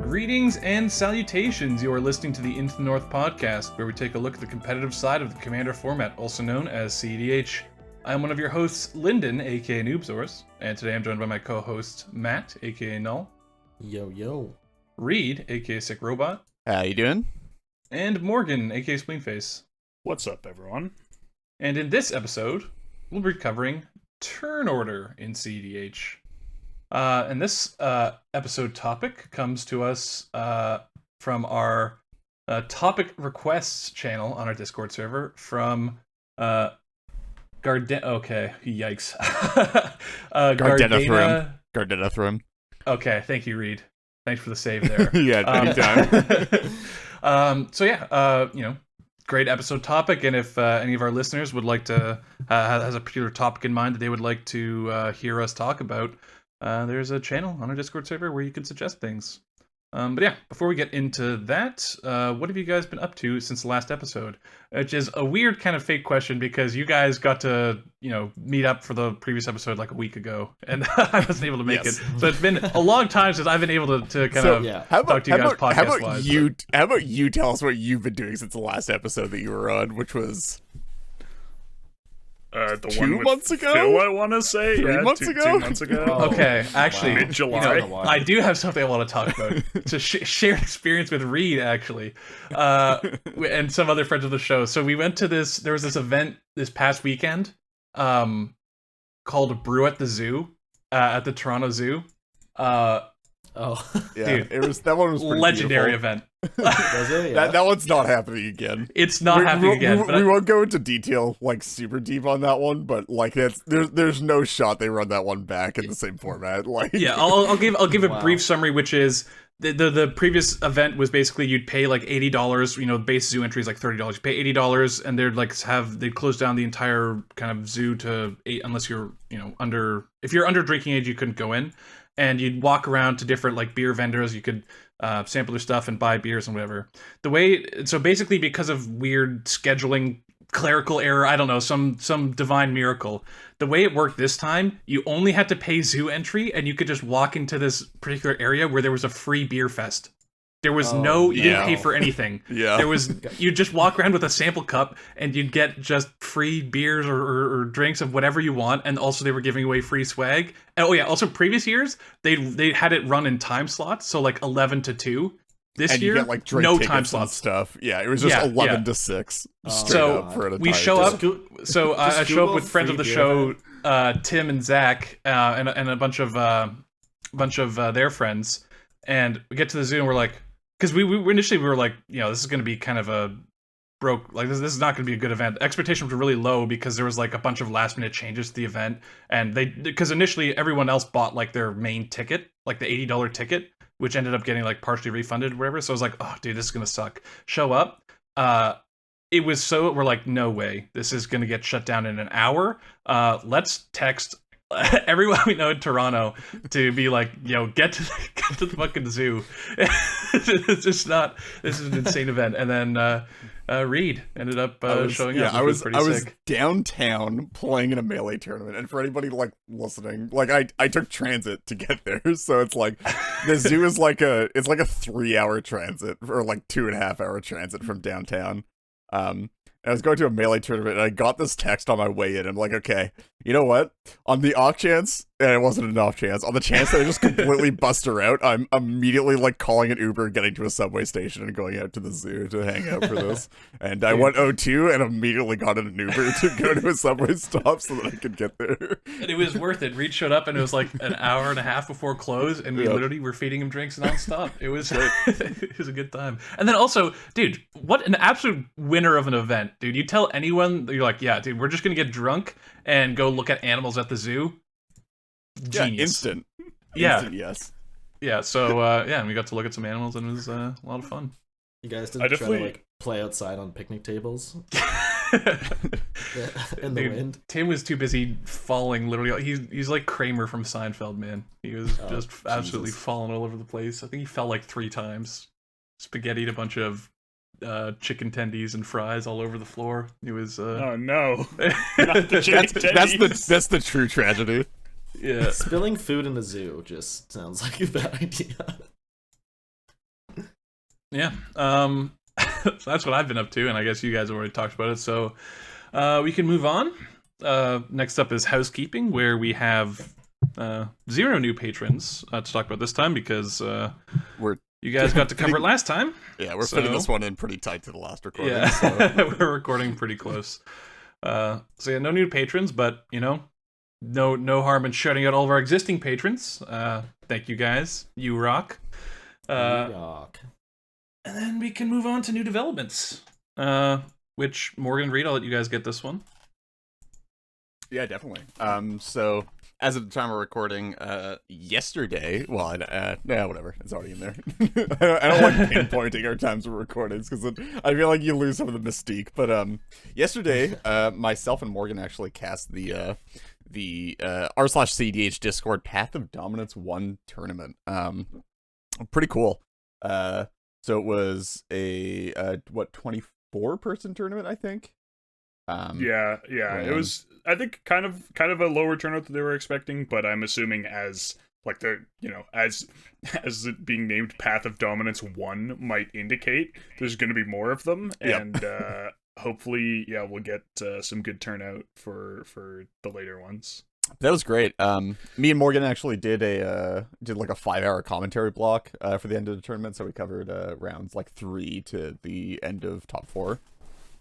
Greetings and salutations. You are listening to the Into the North podcast, where we take a look at the competitive side of the Commander format, also known as CEDH. I am one of your hosts, Lyndon, aka Noobsaurus, and today I'm joined by my co-host, Matt, aka Null. Yo, yo. Reed, aka Sick Robot. How you doing? And Morgan, aka Spleenface. What's up, everyone? And in this episode, we'll be covering turn order in CEDH. And this episode topic comes to us from our topic requests channel on our Discord server from Okay, yikes. Gardenethrum. Okay, thank you, Reed. Thanks for the save there. Yeah, anytime. Great episode topic, and if any of our listeners would like to has a particular topic in mind that they would like to hear us talk about, there's a channel on our Discord server where you can suggest things. But yeah, before we get into that, what have you guys been up to since the last episode? Which is a weird kind of fake question because you guys got to, meet up for the previous episode like a week ago, and I wasn't able to make it. So it's been a long time since I've been able to talk to you guys podcast-wise. How about you tell us what you've been doing since the last episode that you were on, which was... The 2 one with months ago? Phil, I want to say. 3 months two, ago? 2 months ago. Okay, actually, Mid-July. I do have something I want to talk about. It's a shared experience with Reed, actually, and some other friends of the show. So we went to there was this event this past weekend called Brew at the Zoo at the Toronto Zoo. Yeah, dude, that one was pretty legendary beautiful. event. Was it? Yeah. That one's not happening again. It's not happening again. We won't go into detail, like, super deep on that one, but, like, there's no shot they run that one back in the same format. Like, yeah, I'll give a brief summary, which is the previous event was basically you'd pay like $80. Base zoo entry is like $30. You pay $80, and they'd close down the entire kind of zoo to 8 unless you're if you're under drinking age, you couldn't go in. And you'd walk around to different like beer vendors. You could sample their stuff and buy beers and whatever. So basically, because of weird scheduling, clerical error, I don't know, some divine miracle, the way it worked this time, you only had to pay zoo entry, and you could just walk into this particular area where there was a free beer fest. There was you didn't pay for anything. Yeah. You'd just walk around with a sample cup and you'd get just free beers or drinks of whatever you want. And also they were giving away free swag. And, also previous years, they had it run in time slots. So like 11 to 2. This and year, you get, like, drink no tickets time and slots. stuff. Yeah, it was just 11 to 6. Straight up for an entire we show up. day. So I show up with friends of the show, Tim and Zach, and a bunch of their friends. And we get to the zoo and we're like, because we initially were like, this is going to be kind of a broke, like this is not going to be a good event. Expectations were really low because there was like a bunch of last minute changes to the event, and because initially everyone else bought like their main ticket, like the $80 ticket, which ended up getting like partially refunded or whatever. So I was like, oh dude, this is going to suck. Show up. We're like, no way, this is going to get shut down in an hour. Let's text everyone we know in Toronto to be like, get to the fucking zoo. It's just not. This is an insane event. And then Reed ended up showing up. Yeah, I was sick. downtown playing in a Melee tournament, and for anybody like listening, like I took transit to get there, so it's like the zoo is like a 3-hour transit or like 2.5-hour transit from downtown. I was going to a Melee tournament, and I got this text on my way in. I'm like, okay, you know what? On the off chance, and it wasn't an off chance, on the chance that I just completely bust her out, I'm immediately like calling an Uber, getting to a subway station, and going out to the zoo to hang out for this. And I went O2 and immediately got in an Uber to go to a subway stop so that I could get there. And it was worth it. Reed showed up, and it was like an hour and a half before close, and we literally were feeding him drinks nonstop. It was it was a good time. And then also, dude, what an absolute winner of an event, dude. You tell anyone, you're like, yeah, dude, we're just gonna get drunk and go look at animals at the zoo. Genius. Yeah, instant. Yes. Yeah, so and we got to look at some animals, and it was a lot of fun. You guys didn't try to like play outside on picnic tables in the wind? Tim was too busy falling, literally. He's like Kramer from Seinfeld, man. He was just absolutely falling all over the place. I think he fell like 3 times. Spaghettied a bunch of chicken tendies and fries all over the floor. It was oh no. Not the chicken tendies. That's the true tragedy. Yeah. Spilling food in a zoo just sounds like a bad idea. Yeah. So that's what I've been up to, and I guess you guys already talked about it. So we can move on. Next up is housekeeping, where we have 0 new patrons to talk about this time because We're you guys got to cover it last time. Yeah, we're fitting this one in pretty tight to the last recording. Yeah, So. we're recording pretty close. So yeah, no new patrons, but no harm in shouting out all of our existing patrons. Thank you guys. You rock. Yuck. And then we can move on to new developments. Which Morgan Reed, I'll let you guys get this one. Yeah, definitely. So as of the time of recording, yesterday, well, whatever, it's already in there. I don't like pinpointing our times of recordings because I feel like you lose some of the mystique. But yesterday, myself and Morgan actually cast the r/CDH Discord Path of Dominance 1 tournament. Pretty cool. So it was a 24-person tournament, I think. Yeah. It was, I think, kind of a lower turnout than they were expecting, but I'm assuming as like the as it being named Path of Dominance 1 might indicate, there's going to be more of them, and hopefully, we'll get some good turnout for the later ones. That was great. Me and Morgan actually did like a 5-hour commentary block for the end of the tournament, so we covered rounds like 3 to the end of top 4.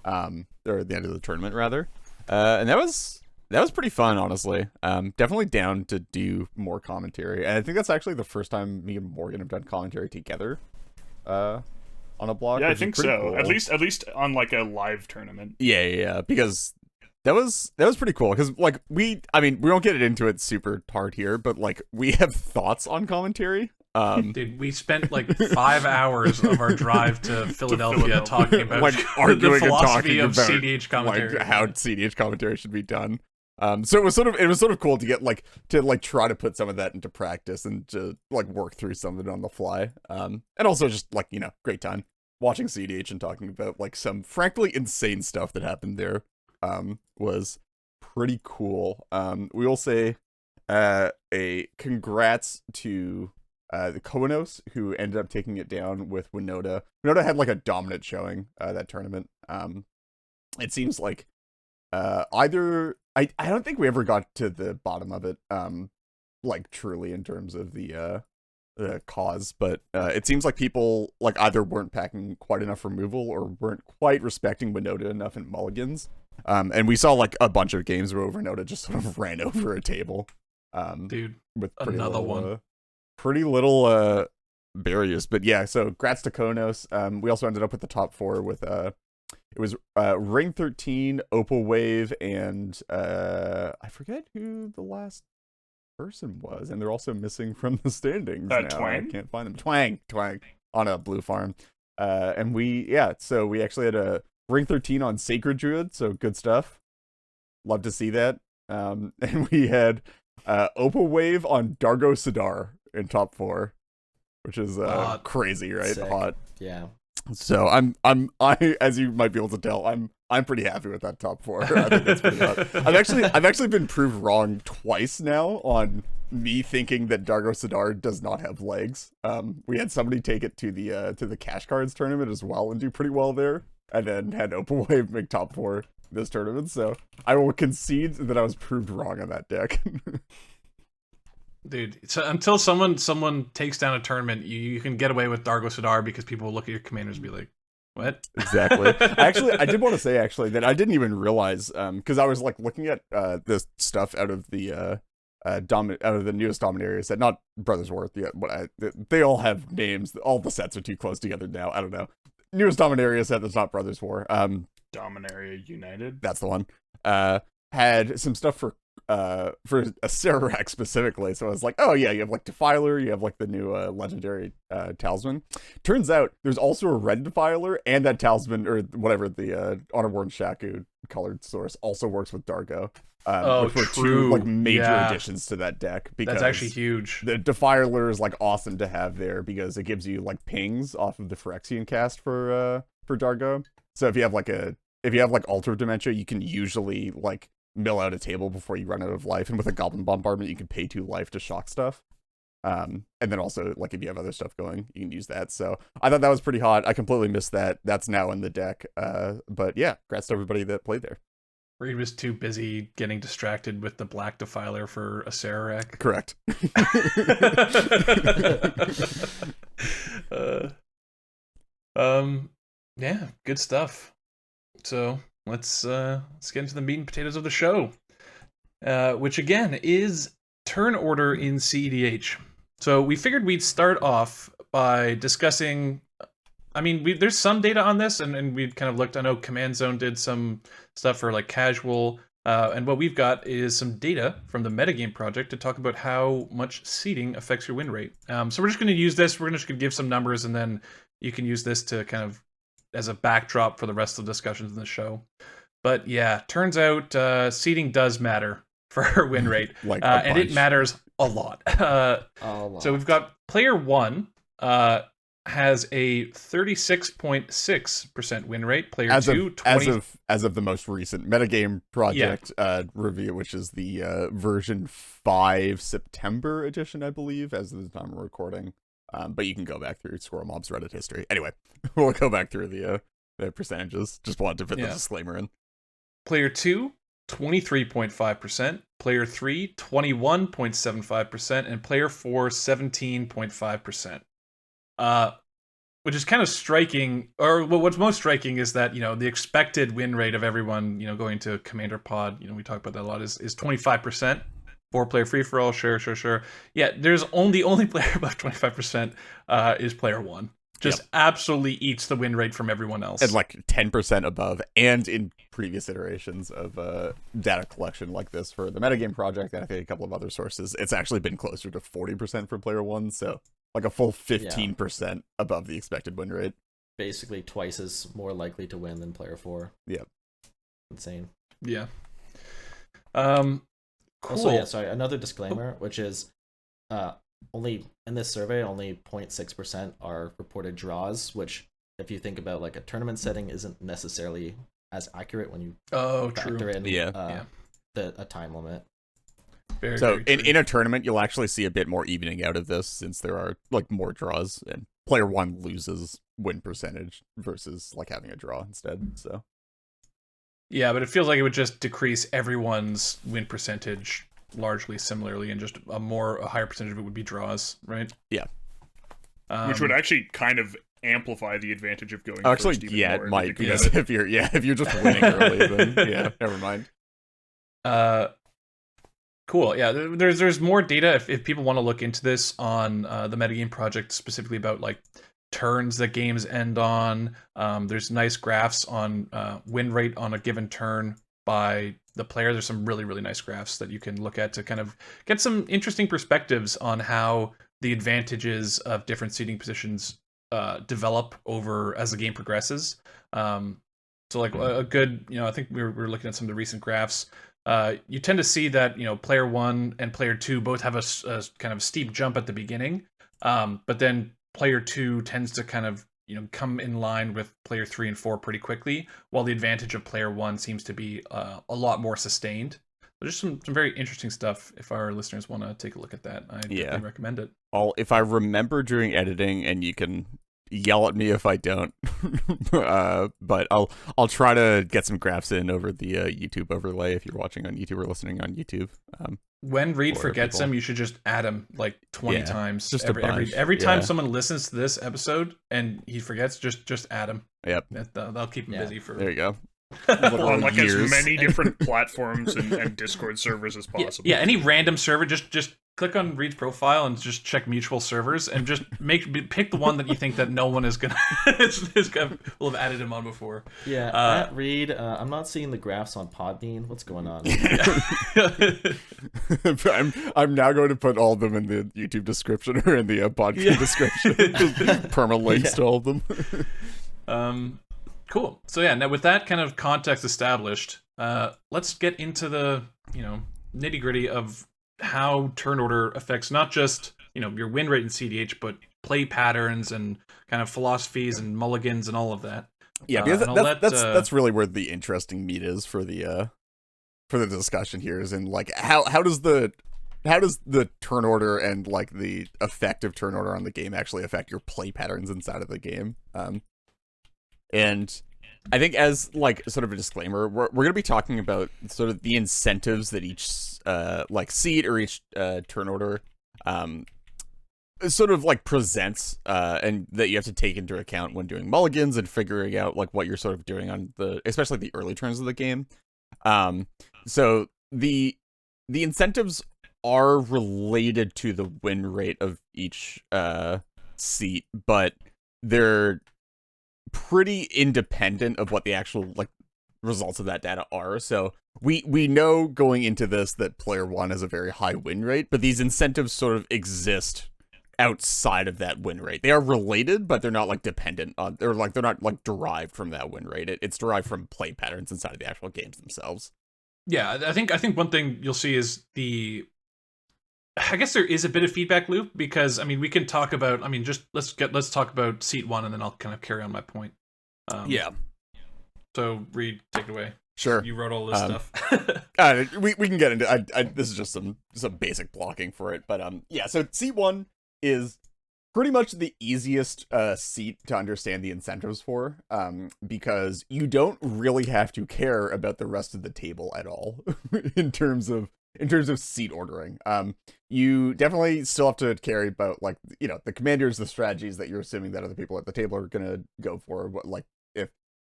Or the end of the tournament rather, and that was pretty fun, honestly. Definitely down to do more commentary, and I think that's actually the first time me and Morgan have done commentary together, on a blog. Yeah, I think so. Cool. At least on like a live tournament. Yeah, because that was pretty cool. Because like we won't get into it super hard here, but like we have thoughts on commentary. Dude, we spent like 5 hours of our drive to Philadelphia talking about like arguing the philosophy and talking of about CDH commentary, like how CDH commentary should be done. So it was sort of cool to get to try to put some of that into practice and to like work through some of it on the fly. And also just like great time watching CDH and talking about like some frankly insane stuff that happened there. Was pretty cool. We will say a congrats to the Konos, who ended up taking it down with Winota. Winota had like a dominant showing that tournament. It seems like either I don't think we ever got to the bottom of it, like truly in terms of the cause, but it seems like people like either weren't packing quite enough removal or weren't quite respecting Winota enough in mulligans. And we saw like a bunch of games where Winota just sort of ran over a table. Dude, with another one. Pretty little barriers, but yeah. So, grats to Konos. We also ended up with the top 4 with it was Ring 13, Opal Wave, and I forget who the last person was, and they're also missing from the standings now. Twang? I can't find them. Twang on a blue farm. And so we actually had a Ring 13 on Sacred Druid, so good stuff. Love to see that. And we had Opal Wave on Dargo Sidar in top 4, which is crazy, right? Sick. Hot. Yeah. So I as you might be able to tell, I'm pretty happy with that top 4. I think that's pretty hot. I've actually been proved wrong twice now on me thinking that Dargo Sidar does not have legs. We had somebody take it to the Cash Cards tournament as well and do pretty well there, and then had Opal Wave make top 4 this tournament. So I will concede that I was proved wrong on that deck. Dude, so until someone takes down a tournament, you can get away with Dargo Sidar because people will look at your commanders and be like, what? Exactly. I did want to say that I didn't even realize, because I was like looking at this stuff out of the out of the newest Dominaria set, not Brothers Worth yet, but they all have names. All the sets are too close together now. I don't know. Newest Dominaria set that's not Brothers War. Dominaria United. That's the one. Had some stuff for a Serarak specifically, so I was like, oh yeah, you have like Defiler, you have like the new legendary talisman. Turns out there's also a red Defiler, and that talisman or whatever the Honorborn Shaku colored source also works with Dargo. Which were true. Two like major additions to that deck, because that's actually huge. The Defiler is like awesome to have there because it gives you like pings off of the Phyrexian cast for Dargo. So if you have like Altar of Dementia, you can usually like mill out a table before you run out of life, and with a Goblin Bombardment you can pay 2 life to shock stuff. And then also, like, if you have other stuff going, you can use that. So I thought that was pretty hot. I completely missed that. That's now in the deck. But yeah, congrats to everybody that played there. Reed was too busy getting distracted with the Black Defiler for a Sararak. Correct. Yeah, good stuff. So let's get into the meat and potatoes of the show, which again is turn order in CEDH. So we figured we'd start off by discussing. I mean, there's some data on this, and we've kind of looked. I know Command Zone did some stuff for like casual, and what we've got is some data from the Metagame Project to talk about how much seeding affects your win rate. So we're just going to use this. We're just going to give some numbers, and then you can use this to kind of as a backdrop for the rest of the discussions in the show. But yeah, turns out seeding does matter for win rate, and it matters a lot. So we've got player 1 has a 36.6% win rate. Player 2, 20... as of the most recent Metagame Project review, which is the version 5 September edition, I believe, as of the time we're recording. But you can go back through Squirrel Mob's Reddit history. Anyway, we'll go back through the percentages. Just wanted to put the disclaimer in. Player 2, 23.5%. Player 3, 21.75%. And player 4, 17.5%. Which is kind of striking, or what's most striking is that, the expected win rate of everyone, going to Commander Pod, we talk about that a lot, is 25%. 4-player free-for-all, sure. Yeah, there's the only player above 25% is player 1. Just absolutely eats the win rate from everyone else. And like 10% above, and in previous iterations of data collection like this for the Metagame Project, and I think a couple of other sources, it's actually been closer to 40% for player 1, so like a full 15% above the expected win rate. Basically twice as more likely to win than player 4. Yep. Insane. Yeah. Cool. Also, sorry, another disclaimer, which is only in this survey, only 0.6% are reported draws, which, if you think about like a tournament setting, isn't necessarily as accurate when you factor in a time limit. Very in a tournament, you'll actually see a bit more evening out of this, since there are like more draws, and player 1 loses win percentage versus like having a draw instead. So yeah, but it feels like it would just decrease everyone's win percentage largely similarly, and just a higher percentage of it would be draws, right? Yeah. Which would actually kind of amplify the advantage of going actually, first even more, it might, because if you're just winning early, then never mind. Cool. Yeah, there's more data if people want to look into this on the Metagame Project, specifically about like turns that games end on. There's nice graphs on win rate on a given turn by the player. There's some really, really nice graphs that you can look at to kind of get some interesting perspectives on how the advantages of different seeding positions develop over as the game progresses. So like a good, I think we were looking at some of the recent graphs. You tend to see that, player 1 and player 2 both have a kind of steep jump at the beginning, but then player 2 tends to kind of come in line with player 3 and 4 pretty quickly, while the advantage of player 1 seems to be a lot more sustained. But just some very interesting stuff. If our listeners want to take a look at that, I definitely recommend it. If I remember during editing, and you can yell at me if I don't, but I'll try to get some graphs in over the YouTube overlay if you're watching on YouTube or listening on YouTube. When Reed forgets them, you should just add him like 20 times. Just every time someone listens to this episode and he forgets, just add him. Yep. That'll keep him busy for. There you go. On like as many different platforms and Discord servers as possible. Yeah, any random server, just click on Reed's profile and just check mutual servers, and just pick the one that you think that no one is gonna will have added him on before. Yeah, at Reed, I'm not seeing the graphs on Podbean. What's going on? I'm now going to put all of them in the YouTube description or in the podcast description. Perma links to all of them. Cool. So yeah, now with that kind of context established, let's get into the nitty gritty of how turn order affects not just your win rate in CDH, but play patterns and kind of philosophies and mulligans and all of that. Yeah, because that's really where the interesting meat is for the discussion here, is in like how does the how does the turn order and like the effective turn order on the game actually affect your play patterns inside of the game? And I think as like sort of a disclaimer, we're going to be talking about sort of the incentives that each like seed or each turn order sort of like presents and that you have to take into account when doing mulligans and figuring out like what you're sort of doing on the especially the early turns of the game. So the incentives are related to the win rate of each seat, but they're pretty independent of what the actual like results of that data are. So we know going into this that player 1 has a very high win rate, but these incentives sort of exist outside of that win rate. They are related, but they're not like dependent on, they're not like derived from that win rate. It's derived from play patterns inside of the actual games themselves. Yeah, I think one thing you'll see is I guess there is a bit of feedback loop, because I mean we can talk about, I mean, just let's talk about seat 1 and then I'll kind of carry on my point. Yeah. So Reed, take it away. Sure. You wrote all this stuff. We can get into this is just some basic blocking for it, but yeah, so seat 1 is pretty much the easiest seat to understand the incentives for, because you don't really have to care about the rest of the table at all in terms of seat ordering. You definitely still have to care about, like, you know, the commanders, the strategies that you're assuming that other people at the table are gonna go for. What, like,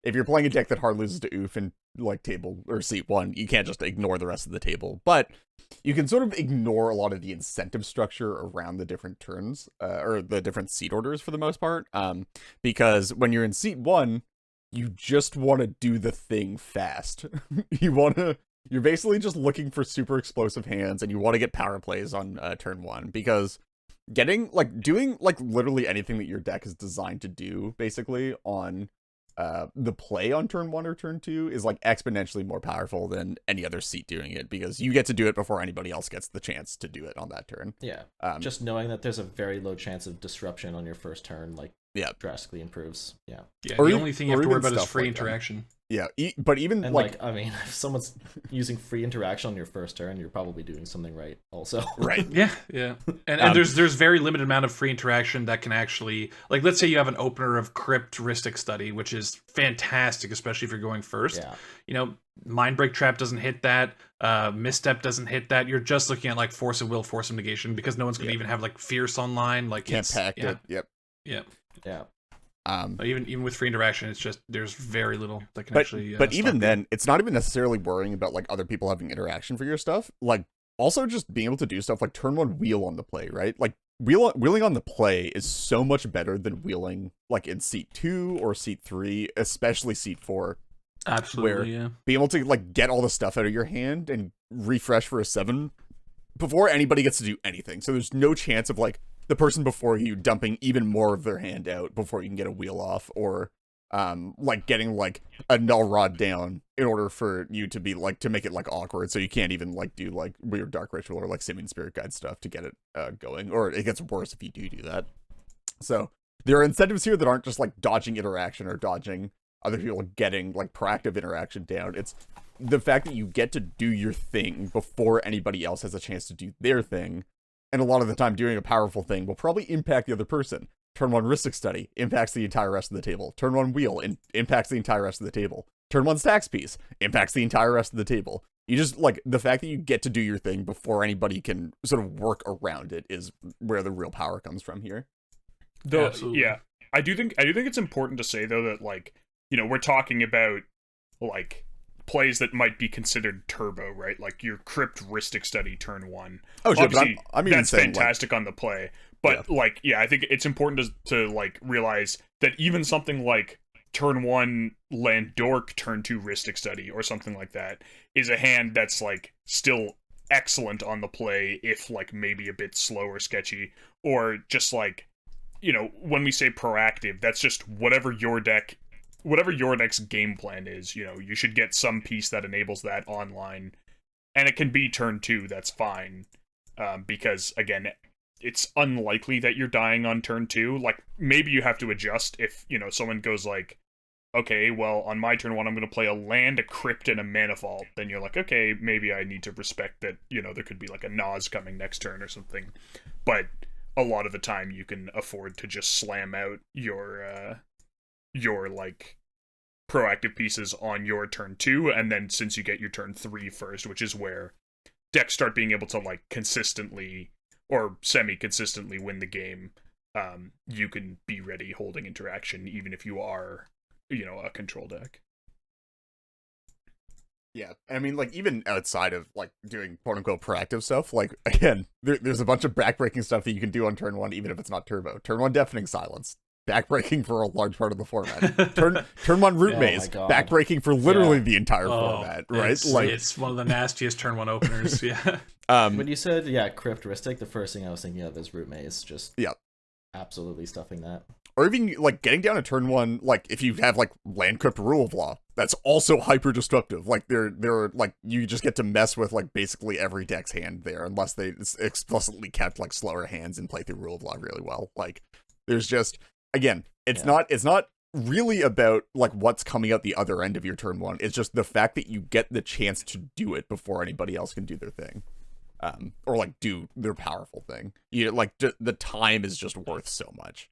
if you're playing a deck that hard loses to Oof in like table or seat 1, you can't just ignore the rest of the table. But you can sort of ignore a lot of the incentive structure around the different turns, or the different seat orders for the most part. Because when you're in seat 1, you just want to do the thing fast. You're basically just looking for super explosive hands, and you want to get power plays on turn 1, because doing literally anything that your deck is designed to do basically on the play on turn 1 or turn 2 is like exponentially more powerful than any other seat doing it, because you get to do it before anybody else gets the chance to do it on that turn. Yeah. Just knowing that there's a very low chance of disruption on your first turn, like, drastically improves. Yeah. Yeah. The only thing you have to worry about is free interaction. Yeah, but even and like, I mean, if someone's using free interaction on your first turn, you're probably doing something right also. Right. Yeah. And there's very limited amount of free interaction that can actually, like, let's say you have an opener of Crypt Rhystic Study, which is fantastic, especially if you're going first. Yeah. You know, Mindbreak Trap doesn't hit that. Misstep doesn't hit that. You're just looking at like Force of Will, Force of Negation, because no one's gonna even have like Fierce online. Like, can't pack it. Yep. Yeah. Even with free interaction, it's just there's very little that can actually. But even then, it's not even necessarily worrying about like other people having interaction for your stuff. Like, also just being able to do stuff like turn 1 wheel on the play, right? Like wheeling on the play is so much better than wheeling like in seat 2 or seat 3, especially seat 4. Absolutely, where being able to like get all the stuff out of your hand and refresh for a 7 before anybody gets to do anything. So there's no chance of like the person before you dumping even more of their hand out before you can get a wheel off, or like getting like a null rod down in order for you to be like to make it like awkward, so you can't even like do like weird dark ritual or like Simian Spirit Guide stuff to get it going, or it gets worse if you do that. So there are incentives here that aren't just like dodging interaction or dodging other people getting like proactive interaction down. It's the fact that you get to do your thing before anybody else has a chance to do their thing. And a lot of the time, doing a powerful thing will probably impact the other person. Turn 1 Rhystic Study impacts the entire rest of the table. Turn 1 Wheel impacts the entire rest of the table. Turn 1 Stacks Piece impacts the entire rest of the table. You just, like, the fact that you get to do your thing before anybody can sort of work around it is where the real power comes from here. Though, Absolutely. yeah, I do think it's important to say though that, like, you know, we're talking about like plays that might be considered turbo, right? Like your Crypt Rhystic Study turn 1. Oh, sure, obviously, but I'm even that's saying, fantastic on the play. But like, yeah, I think it's important to like realize that even something like turn 1 Land Dork, turn 2 Rhystic Study, or something like that, is a hand that's like still excellent on the play, if like maybe a bit slow or sketchy, or just like, you know, when we say proactive, that's just whatever your next game plan is. You know, you should get some piece that enables that online, and it can be turn 2, that's fine, because again, it's unlikely that you're dying on turn 2. Like, maybe you have to adjust if, you know, someone goes like, okay, well, on my turn 1, I'm going to play a land, a crypt, and a mana vault. Then you're like, okay, maybe I need to respect that, there could be like a Nas coming next turn or something. But a lot of the time you can afford to just slam out your like proactive pieces on your turn 2, and then since you get your turn 3 first, which is where decks start being able to like consistently or semi-consistently win the game, you can be ready holding interaction even if you are, a control deck. Yeah, I mean, like, even outside of, like, doing quote-unquote proactive stuff, like, again, there's a bunch of backbreaking stuff that you can do on turn 1, even if it's not turbo. Turn 1, Deafening Silence. Backbreaking for a large part of the format. Turn 1, Root Maze. Backbreaking for literally the entire format, right? It's one of the nastiest turn 1 openers, yeah. When you said, Cryptistic, the first thing I was thinking of is Root Maze. Just absolutely stuffing that. Or even, like, getting down to turn 1, like, if you have, like, Land Crypt Rule of Law, that's also hyper-destructive. Like, they're like, you just get to mess with, like, basically every deck's hand there, unless they explicitly kept, like, slower hands and play through Rule of Law really well. Like, there's just, again, it's not really about, like, what's coming out the other end of your turn 1. It's just the fact that you get the chance to do it before anybody else can do their thing. Or, like, do their powerful thing. Like, the time is just worth so much.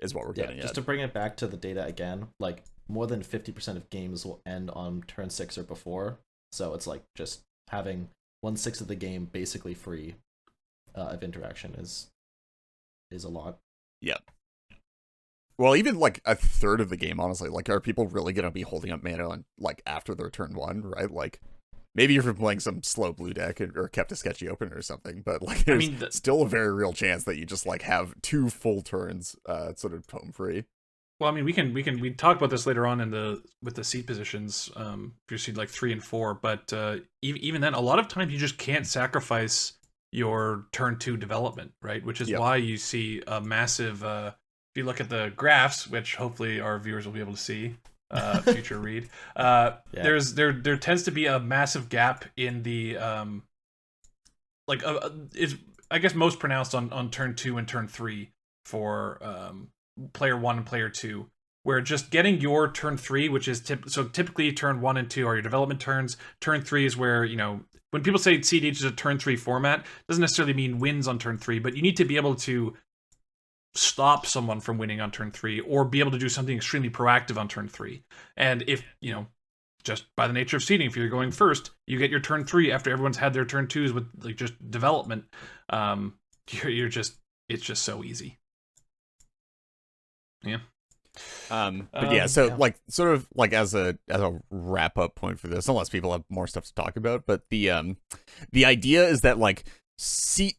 Is what we're getting at. Just to bring it back to the data again, like more than 50% of games will end on turn 6 or before. So it's like just having 1/6 of the game basically free of interaction is a lot. Yep. Well, even like a third of the game, honestly, like, are people really gonna be holding up mana on, like, after their turn 1, right? Like, maybe if you're playing some slow blue deck or kept a sketchy opener or something, but like there's still a very real chance that you just like have 2 full turns sort of home free. Well, I mean, we talk about this later on with the seed positions, if you seed like 3 and 4, but even then, a lot of times you just can't sacrifice your turn 2 development, right? Which is why you see a massive. If you look at the graphs, which hopefully our viewers will be able to see. Future read. There tends to be a massive gap in the is I guess most pronounced on turn 2 and turn 3 for player 1 and player 2, where just getting your turn 3, which is typically turn 1 and 2 are your development turns. Turn 3 is where, when people say CDH is a turn 3 format, doesn't necessarily mean wins on turn 3, but you need to be able to stop someone from winning on turn 3 or be able to do something extremely proactive on turn 3. And if, just by the nature of seeding, if you're going first, you get your turn 3 after everyone's had their turn 2s with like just development. It's just so easy. Yeah. But yeah, so like sort of like as a wrap up point for this, unless people have more stuff to talk about, but the idea is that like seat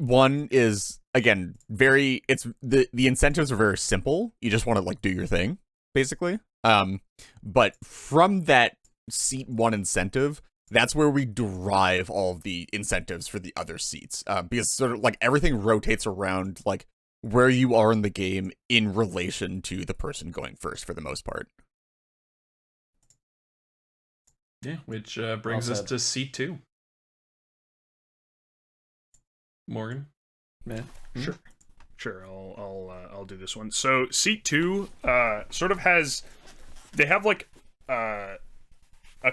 1 is, again, it's the incentives are very simple. You just want to like do your thing, basically. But from that seat 1 incentive, that's where we derive all of the incentives for the other seats. Because sort of like everything rotates around like where you are in the game in relation to the person going first for the most part. Yeah, which brings us to seat 2. Morgan? Man. Sure. I'll do this one. So seat 2 sort of they have like a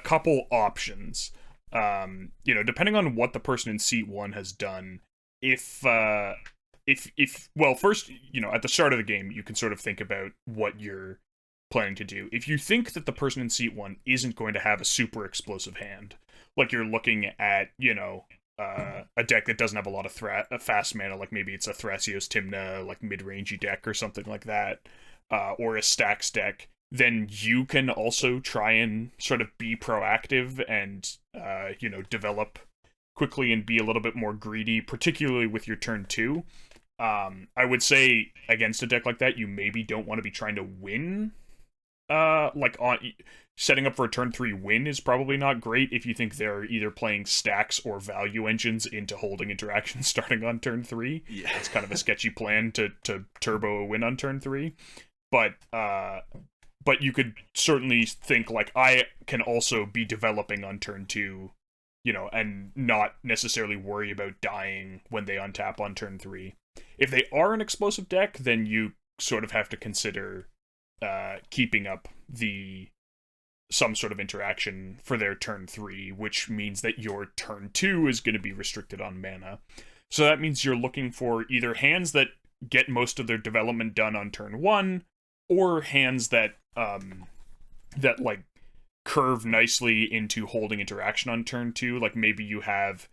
couple options. Depending on what the person in seat 1 has done. If first, at the start of the game, you can sort of think about what you're planning to do. If you think that the person in seat 1 isn't going to have a super explosive hand, like you're looking at, a deck that doesn't have a lot of fast mana, like maybe it's a Thrasios Tymna, like mid-rangey deck or something like that, or a Stacks deck, then you can also try and sort of be proactive and, develop quickly and be a little bit more greedy, particularly with your turn 2. I would say against a deck like that, you maybe don't want to be trying to win. Setting up for a turn 3 win is probably not great if you think they're either playing stacks or value engines into holding interactions starting on turn 3. Yeah. It's kind of a sketchy plan to turbo a win on turn 3. But you could certainly think like, I can also be developing on turn 2, and not necessarily worry about dying when they untap on turn 3. If they are an explosive deck, then you sort of have to consider keeping up some sort of interaction for their turn 3, which means that your turn 2 is going to be restricted on mana. So that means you're looking for either hands that get most of their development done on turn 1, or hands that that like curve nicely into holding interaction on turn 2. Like maybe you have,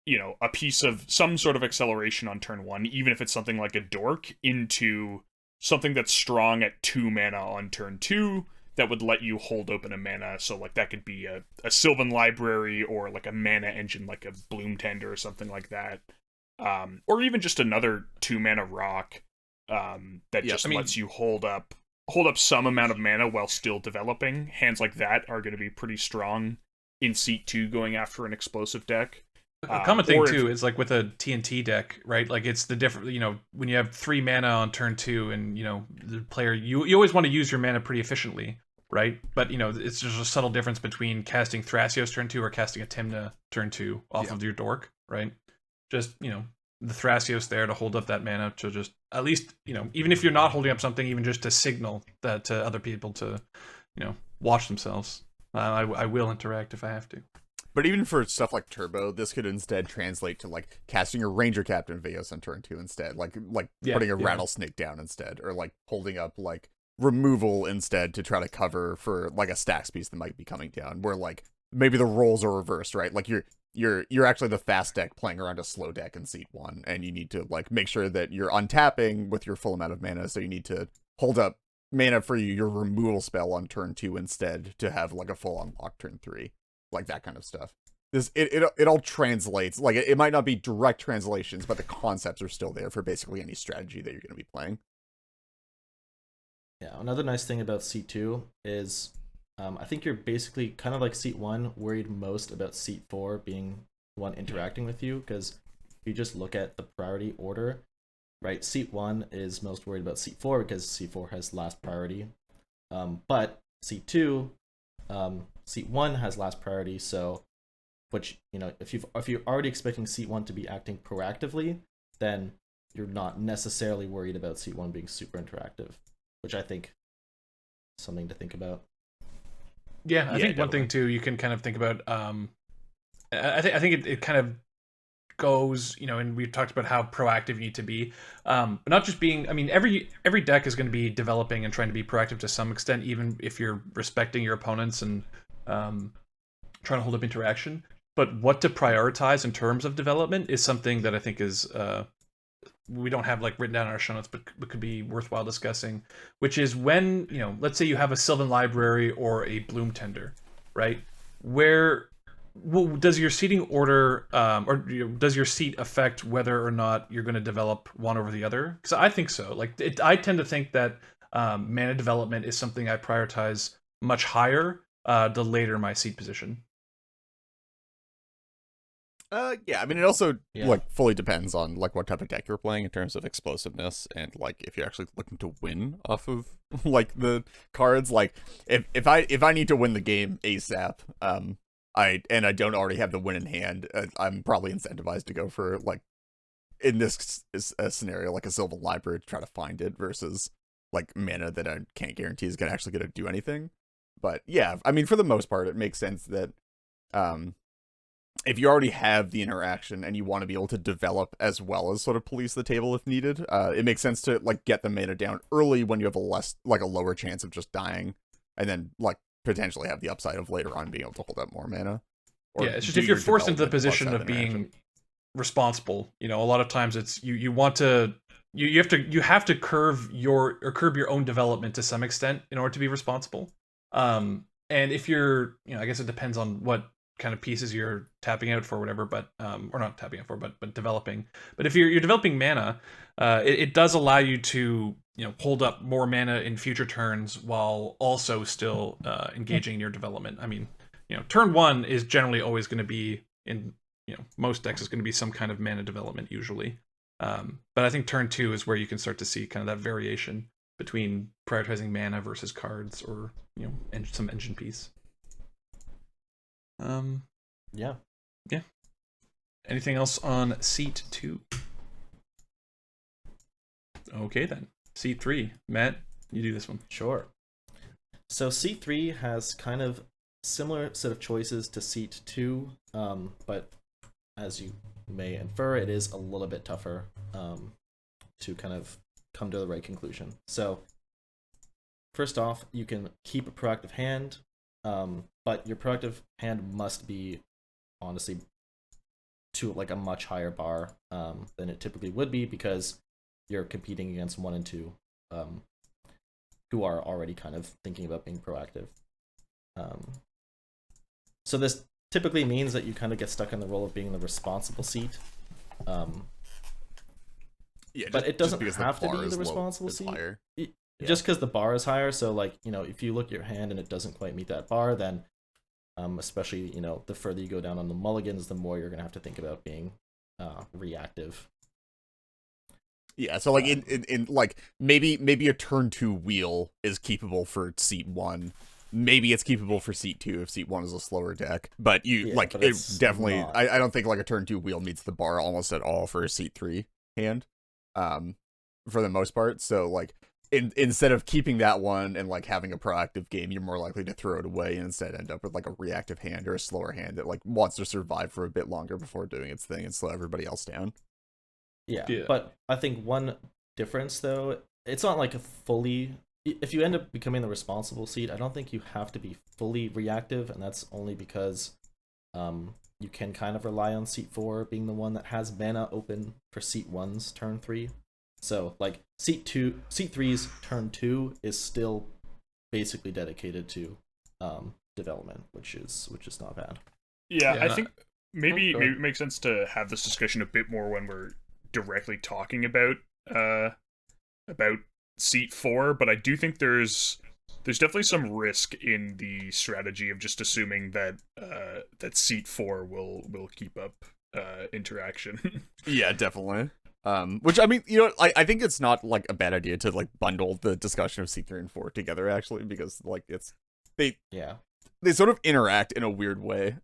you know, a piece of some sort of acceleration on turn 1, even if it's something like a dork, into something that's strong at 2 mana on turn 2 that would let you hold open a mana. So like that could be a Sylvan Library, or like a mana engine like a Bloom Tender or something like that. Or even just another 2 mana rock that lets you hold up some amount of mana while still developing. Hands like that are going to be pretty strong in seat 2 going after an explosive deck. A common thing too is like with a TNT deck, right? Like it's the different, you know, when you have 3 mana on turn 2, and you know the player, you always want to use your mana pretty efficiently, right? But you know, it's just a subtle difference between casting Thrasios turn 2 or casting a Tymna turn 2 off of your dork, right? Just, you know, the Thrasios there to hold up that mana, to just at least, you know, even if you're not holding up something, even just to signal that to other people to, you know, watch themselves. I will interact if I have to. But even for stuff like Turbo, this could instead translate to like casting a Ranger Captain Veos on turn 2 instead, like putting a Rattlesnake down instead, or like holding up like removal instead to try to cover for like a stacks piece that might be coming down, where like maybe the roles are reversed, right? Like you're actually the fast deck playing around a slow deck in seat 1, and you need to like make sure that you're untapping with your full amount of mana, so you need to hold up mana for your removal spell on turn 2 instead to have like a full unlock turn 3. Like that kind of stuff. It all translates. Like it might not be direct translations, but the concepts are still there for basically any strategy that you're going to be playing. Yeah, another nice thing about seat 2 is I think you're basically kind of like seat 1, worried most about seat 4 being the one interacting with you, because if you just look at the priority order, right, seat 1 is most worried about seat 4 because seat 4 has last priority. But seat 2, seat 1 has last priority, so which, you know, if you're already expecting seat 1 to be acting proactively, then you're not necessarily worried about seat 1 being super interactive, which I think is something to think about. Yeah, I think definitely. One thing too you can kind of think about. I think it kind of goes, you know, and we've talked about how proactive you need to be, but not just being. I mean, every deck is going to be developing and trying to be proactive to some extent, even if you're respecting your opponents and trying to hold up interaction. But what to prioritize in terms of development is something that I think is we don't have like written down in our show notes, but could be worthwhile discussing, which is when, you know, let's say you have a Sylvan Library or a Bloom Tender, right? Where does your seating order or does your seat affect whether or not you're going to develop one over the other? Because I think so. Like I tend to think that mana development is something I prioritize much higher the later my seat position. Yeah, I mean, it also like fully depends on like what type of deck you're playing in terms of explosiveness, and like if you're actually looking to win off of like the cards. Like if I need to win the game ASAP, I don't already have the win in hand, I'm probably incentivized to go for like in this scenario like a Sylvan Library to try to find it versus like mana that I can't guarantee is gonna actually do anything. But yeah, I mean, for the most part, it makes sense that if you already have the interaction and you want to be able to develop as well as sort of police the table if needed, it makes sense to like get the mana down early when you have a lower chance of just dying, and then like potentially have the upside of later on being able to hold up more mana. Yeah, it's just if you're forced into the position of being responsible, you know, a lot of times it's you want to you have to curb your own development to some extent in order to be responsible. And if you're, you know, I guess it depends on what kind of pieces you're tapping out for, whatever, but or not tapping out for, but developing. But if you're developing mana, it does allow you to, you know, hold up more mana in future turns while also still engaging in your development. I mean, you know, turn 1 is generally always going to be in, you know, most decks is going to be some kind of mana development usually. But I think turn 2 is where you can start to see kind of that variation between prioritizing mana versus cards, or, you know, some engine piece. Yeah. Anything else on seat 2? Okay then. Seat 3. Matt, You do this one. Sure. So seat 3 has kind of similar set of choices to seat 2, but as you may infer, it is a little bit tougher to kind of come to the right conclusion. So first off, you can keep a proactive hand, but your proactive hand must be honestly to like a much higher bar than it typically would be, because you're competing against 1 and 2 who are already kind of thinking about being proactive. So this typically means that you kind of get stuck in the role of being the responsible seat. But it doesn't have to be the responsible seat. Just because the bar is higher. So like, you know, if you look at your hand and it doesn't quite meet that bar, then especially, you know, the further you go down on the mulligans, the more you're gonna have to think about being reactive. Yeah, so like in like maybe a turn 2 wheel is keepable for seat 1. Maybe it's keepable for seat 2 if seat 1 is a slower deck. But but it definitely I don't think like a turn 2 wheel meets the bar almost at all for a seat 3 hand. For the most part. So like instead of keeping that one and like having a proactive game, you're more likely to throw it away and instead end up with like a reactive hand or a slower hand that like wants to survive for a bit longer before doing its thing and slow everybody else down. Yeah, but I think one difference, though, it's not like a fully... If you end up becoming the responsible seat, I don't think you have to be fully reactive, and that's only because you can kind of rely on seat 4 being the one that has mana open for seat 1's turn 3. So, like, seat 3's turn 2 is still basically dedicated to development, which is not bad. Yeah, I think maybe it makes sense to have this discussion a bit more when we're directly talking about seat 4, but I do think there's definitely some risk in the strategy of just assuming that that seat 4 will keep up interaction. Yeah, definitely. Which I mean, you know, I think it's not like a bad idea to like bundle the discussion of seat 3 and 4 together actually, because like they sort of interact in a weird way.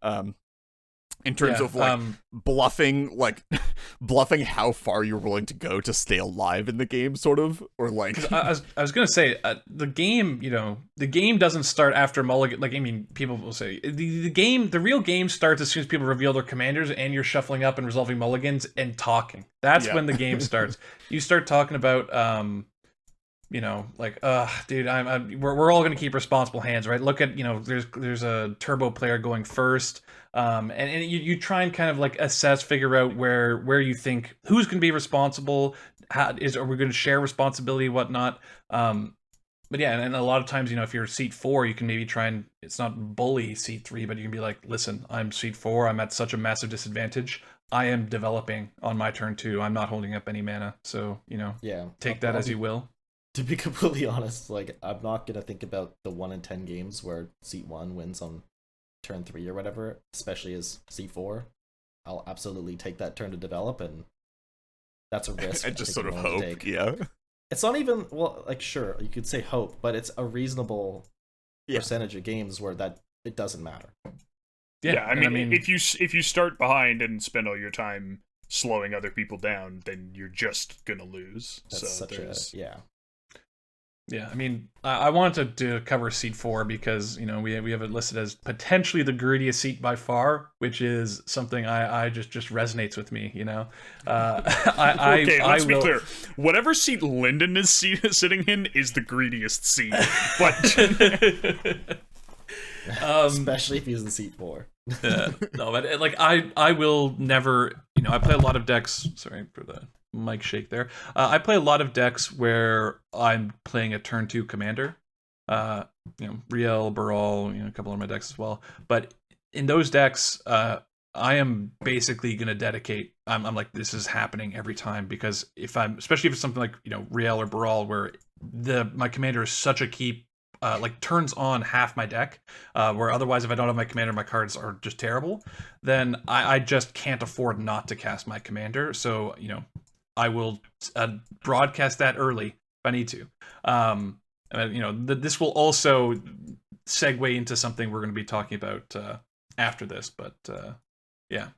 In terms of like bluffing how far you're willing to go to stay alive in the game, sort of, or like. I was gonna say the game, you know, the game doesn't start after mulligan. Like, I mean, people will say the real game starts as soon as people reveal their commanders and you're shuffling up and resolving mulligans and talking. That's when the game starts. You start talking about you know, like, dude, we're all gonna keep responsible hands, right? Look at, you know, there's a turbo player going first, and you try and kind of like assess, figure out where you think who's gonna be responsible, are we gonna share responsibility, whatnot. But yeah, and a lot of times, you know, if you're seat 4, you can maybe try and, it's not bully seat 3, but you can be like, listen, I'm seat 4, I'm at such a massive disadvantage. I am developing on my turn 2. I'm not holding up any mana, so, you know, take that as you will. To be completely honest, like, I'm not gonna think about the 1 in 10 games where seat 1 wins on turn 3 or whatever, especially as seat 4. I'll absolutely take that turn to develop, and that's a risk. And just sort of hope, yeah. It's not even, well, like, sure, you could say hope, but it's a reasonable percentage of games where that it doesn't matter. Yeah, I mean, if you start behind and spend all your time slowing other people down, then you're just gonna lose. That's so Yeah, I mean, I wanted to cover seat 4 because, you know, we have it listed as potentially the greediest seat by far, which is something I just resonates with me, you know. Okay, let's be clear. Whatever seat Lyndon is sitting in is the greediest seat, but especially if he's in seat 4. No, but like I will never, you know, I play a lot of decks. Sorry for the mic shake there. I play a lot of decks where I'm playing a turn 2 commander. You know, Riel, Baral, you know, a couple of my decks as well. But in those decks, I am basically going to dedicate. I'm like, this is happening every time, because especially if it's something like, you know, Riel or Baral, where my commander is such a key. Like turns on half my deck, where otherwise if I don't have my commander, my cards are just terrible, then I just can't afford not to cast my commander. So, you know, I will broadcast that early if I need to. You know, this will also segue into something we're going to be talking about after this. But yeah,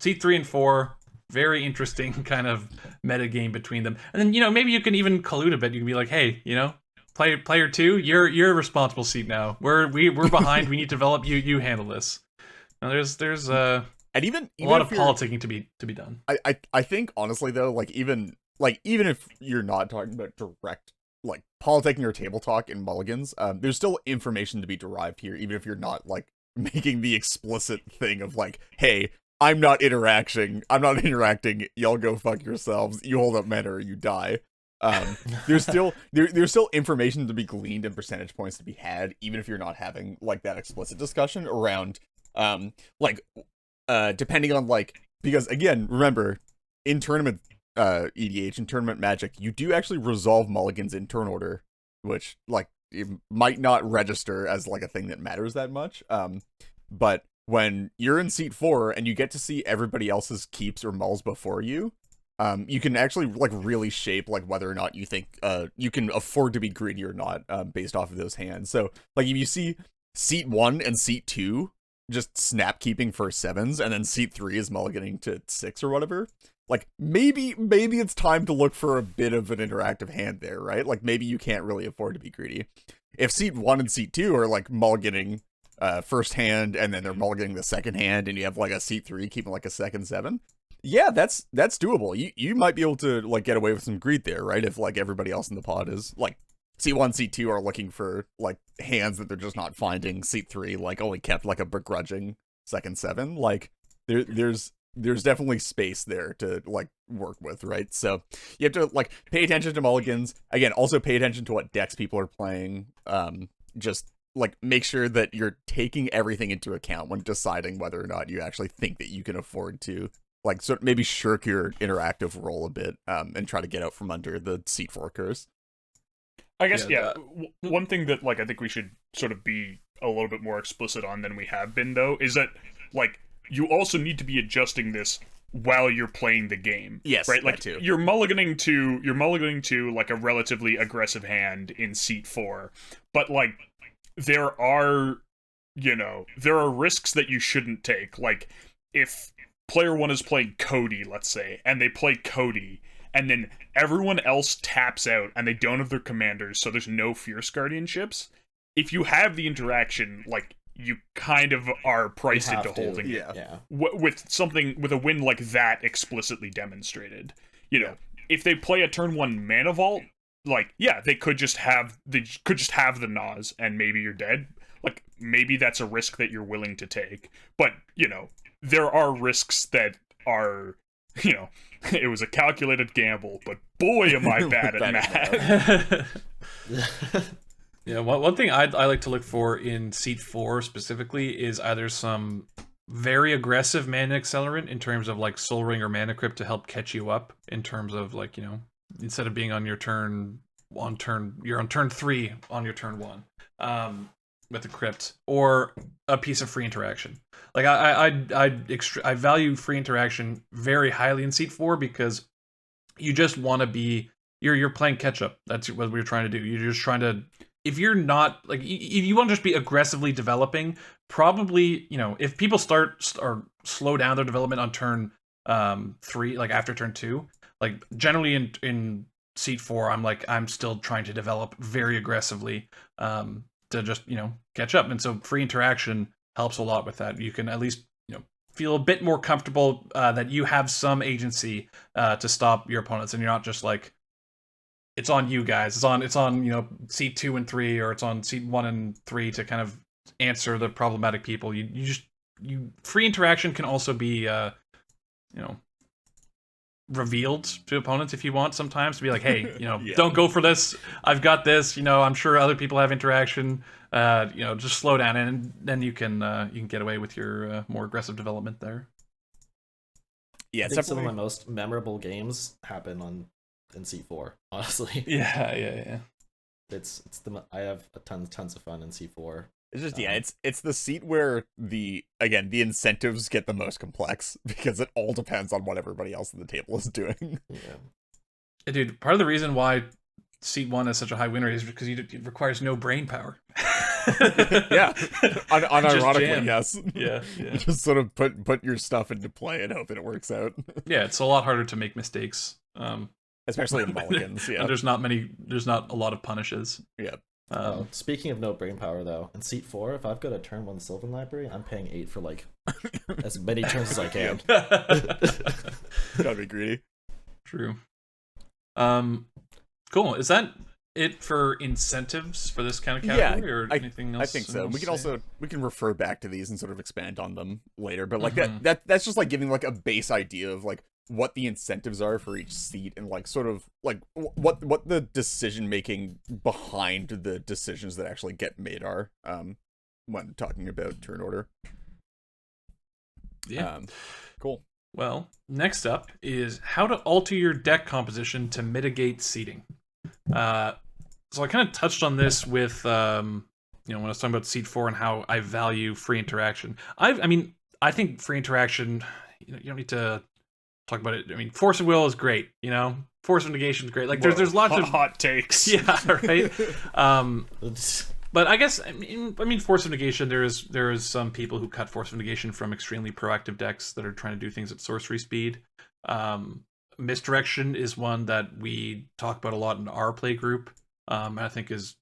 seat 3 and 4, very interesting kind of meta game between them. And then, you know, maybe you can even collude a bit. You can be like, hey, you know, player 2, you're a responsible seat now. We're behind. We need to develop. You handle this. Now there's and even a lot of if you're- politicking to be done. I think honestly though, like even if you're not talking about direct like politicking or table talk in Mulligans, there's still information to be derived here, even if you're not like making the explicit thing of like, hey, I'm not interacting, y'all go fuck yourselves, you hold up men or you die. There's still there's still information to be gleaned and percentage points to be had, even if you're not having like that explicit discussion around depending on like, because again, remember, in tournament EDH and tournament Magic, you do actually resolve mulligans in turn order, which like it might not register as like a thing that matters that much. But when you're in seat 4 and you get to see everybody else's keeps or mulls before you, you can actually like really shape like whether or not you think you can afford to be greedy or not, based off of those hands. So like if you see seat 1 and seat 2 just snap keeping for 7s, and then seat 3 is mulliganing to 6 or whatever, like maybe it's time to look for a bit of an interactive hand there, right? Like maybe you can't really afford to be greedy. If seat 1 and seat 2 are like mulliganing first hand and then they're mulliganing the second hand, and you have like a seat 3 keeping like a second 7, yeah, that's doable. You might be able to like get away with some greed there, right? If like everybody else in the pod is like seat 1, seat 2 are looking for like hands that they're just not finding. Seat 3 like only kept like a begrudging second 7. Like there's definitely space there to like work with, right? So you have to like pay attention to mulligans. Again, also pay attention to what decks people are playing. Just like make sure that you're taking everything into account when deciding whether or not you actually think that you can afford to like sort of maybe shirk your interactive role a bit, and try to get out from under the seat 4 curse. I guess, one thing that, like, I think we should sort of be a little bit more explicit on than we have been, though, is that, like, you also need to be adjusting this while you're playing the game. Yes, right? Like, that too. you're mulliganing to, like, a relatively aggressive hand in seat 4, but, like, there are risks that you shouldn't take. Like, if player 1 is playing Cody, let's say, and they play Cody, and then everyone else taps out and they don't have their commanders, so there's no Fierce Guardianships. If you have the interaction, like, you kind of are priced into holding it. Yeah. With a win like that explicitly demonstrated. You know, if they play a turn 1 Mana Vault, like, yeah, they could just have the Nas and maybe you're dead. Like, maybe that's a risk that you're willing to take. But, you know, there are risks that are, you know, it was a calculated gamble, but boy am I bad at math. Yeah, one thing I like to look for in seat 4 specifically is either some very aggressive mana accelerant in terms of like Soul Ring or Mana Crypt to help catch you up in terms of like, you know, instead of being on your turn, you're on turn 3 on your turn 1. With the crypt, or a piece of free interaction. Like I value free interaction very highly in seat 4 because you just want to be you're playing catch up. That's what we're trying to do. You're just trying to, if you're not like, if you want to just be aggressively developing, probably, you know, if people start or slow down their development on turn 3, like after turn 2, like generally in seat 4, I'm still trying to develop very aggressively. To just, you know, catch up. And so free interaction helps a lot with that. You can at least, you know, feel a bit more comfortable that you have some agency to stop your opponents, and you're not just like, it's on you guys. It's on, you know, seat 2 and 3, or it's on seat 1 and 3 to kind of answer the problematic people. Free interaction can also be, you know, revealed to opponents if you want sometimes, to be like, hey, you know, don't go for this, I've got this, you know, I'm sure other people have interaction, you know, just slow down, and then you can get away with your more aggressive development there. I think some of my most memorable games happen in seat 4, honestly. Yeah. I have tons of fun in seat 4. It's just it's the seat where the incentives get the most complex, because it all depends on what everybody else at the table is doing. Yeah. Dude, part of the reason why seat 1 is such a high win rate is because it requires no brain power. Yeah. Unironically, yes. Yeah. You just sort of put your stuff into play and hope that it works out. Yeah, it's a lot harder to make mistakes. especially in mulligans. Yeah, And there's not a lot of punishes. yeah. Speaking of no brain power, though, in seat 4, if I've got a turn 1 Sylvan Library, I'm paying 8 for like as many turns as I can. Gotta be greedy. True. Cool. Is that it for incentives for this kind of category, or anything else? I think so. We can refer back to these and sort of expand on them later. But like Mhm. that's just like giving like a base idea of like what the incentives are for each seat and like sort of like what the decision making behind the decisions that actually get made are when talking about turn order. Yeah. Cool. Well, next up is how to alter your deck composition to mitigate seeding. So I kind of touched on this with when I was talking about seed 4 and how I value free interaction. I think free interaction, you don't need to talk about it. I mean, Force of Will is great, Force of Negation is great. Like there's lots of hot takes. Yeah, right. But I guess I mean Force of Negation. There is some people who cut Force of Negation from extremely proactive decks that are trying to do things at sorcery speed. Misdirection is one that we talk about a lot in our play group. And I think is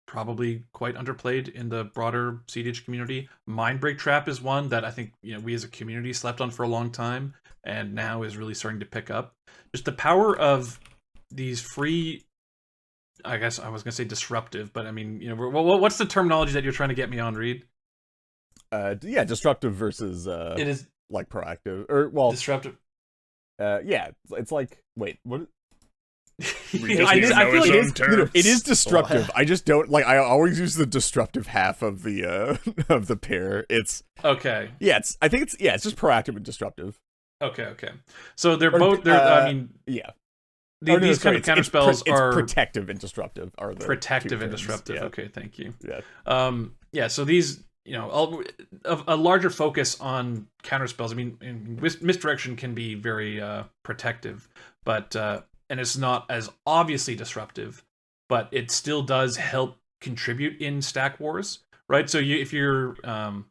probably quite underplayed in the broader CDH community. Mindbreak Trap is one that I think we as a community slept on for a long time, and now is really starting to pick up. Just the power of these free. I guess I was gonna say disruptive, but I mean, what's the terminology that you're trying to get me on, Reed? Yeah, disruptive versus it is like proactive, or well, disruptive. Yeah, it's like wait, what? I feel like it is disruptive. I just don't like. I always use the disruptive half of the of the pair. It's okay. Yeah, I think it's just proactive and disruptive. Okay. So they're both. I mean, yeah. These kind of counter spells are protective and disruptive. Are the protective and disruptive? Yeah. Okay, thank you. Yeah. So these, a larger focus on counter spells. I mean, misdirection can be very protective, but and it's not as obviously disruptive, but it still does help contribute in stack wars, right? So if you're,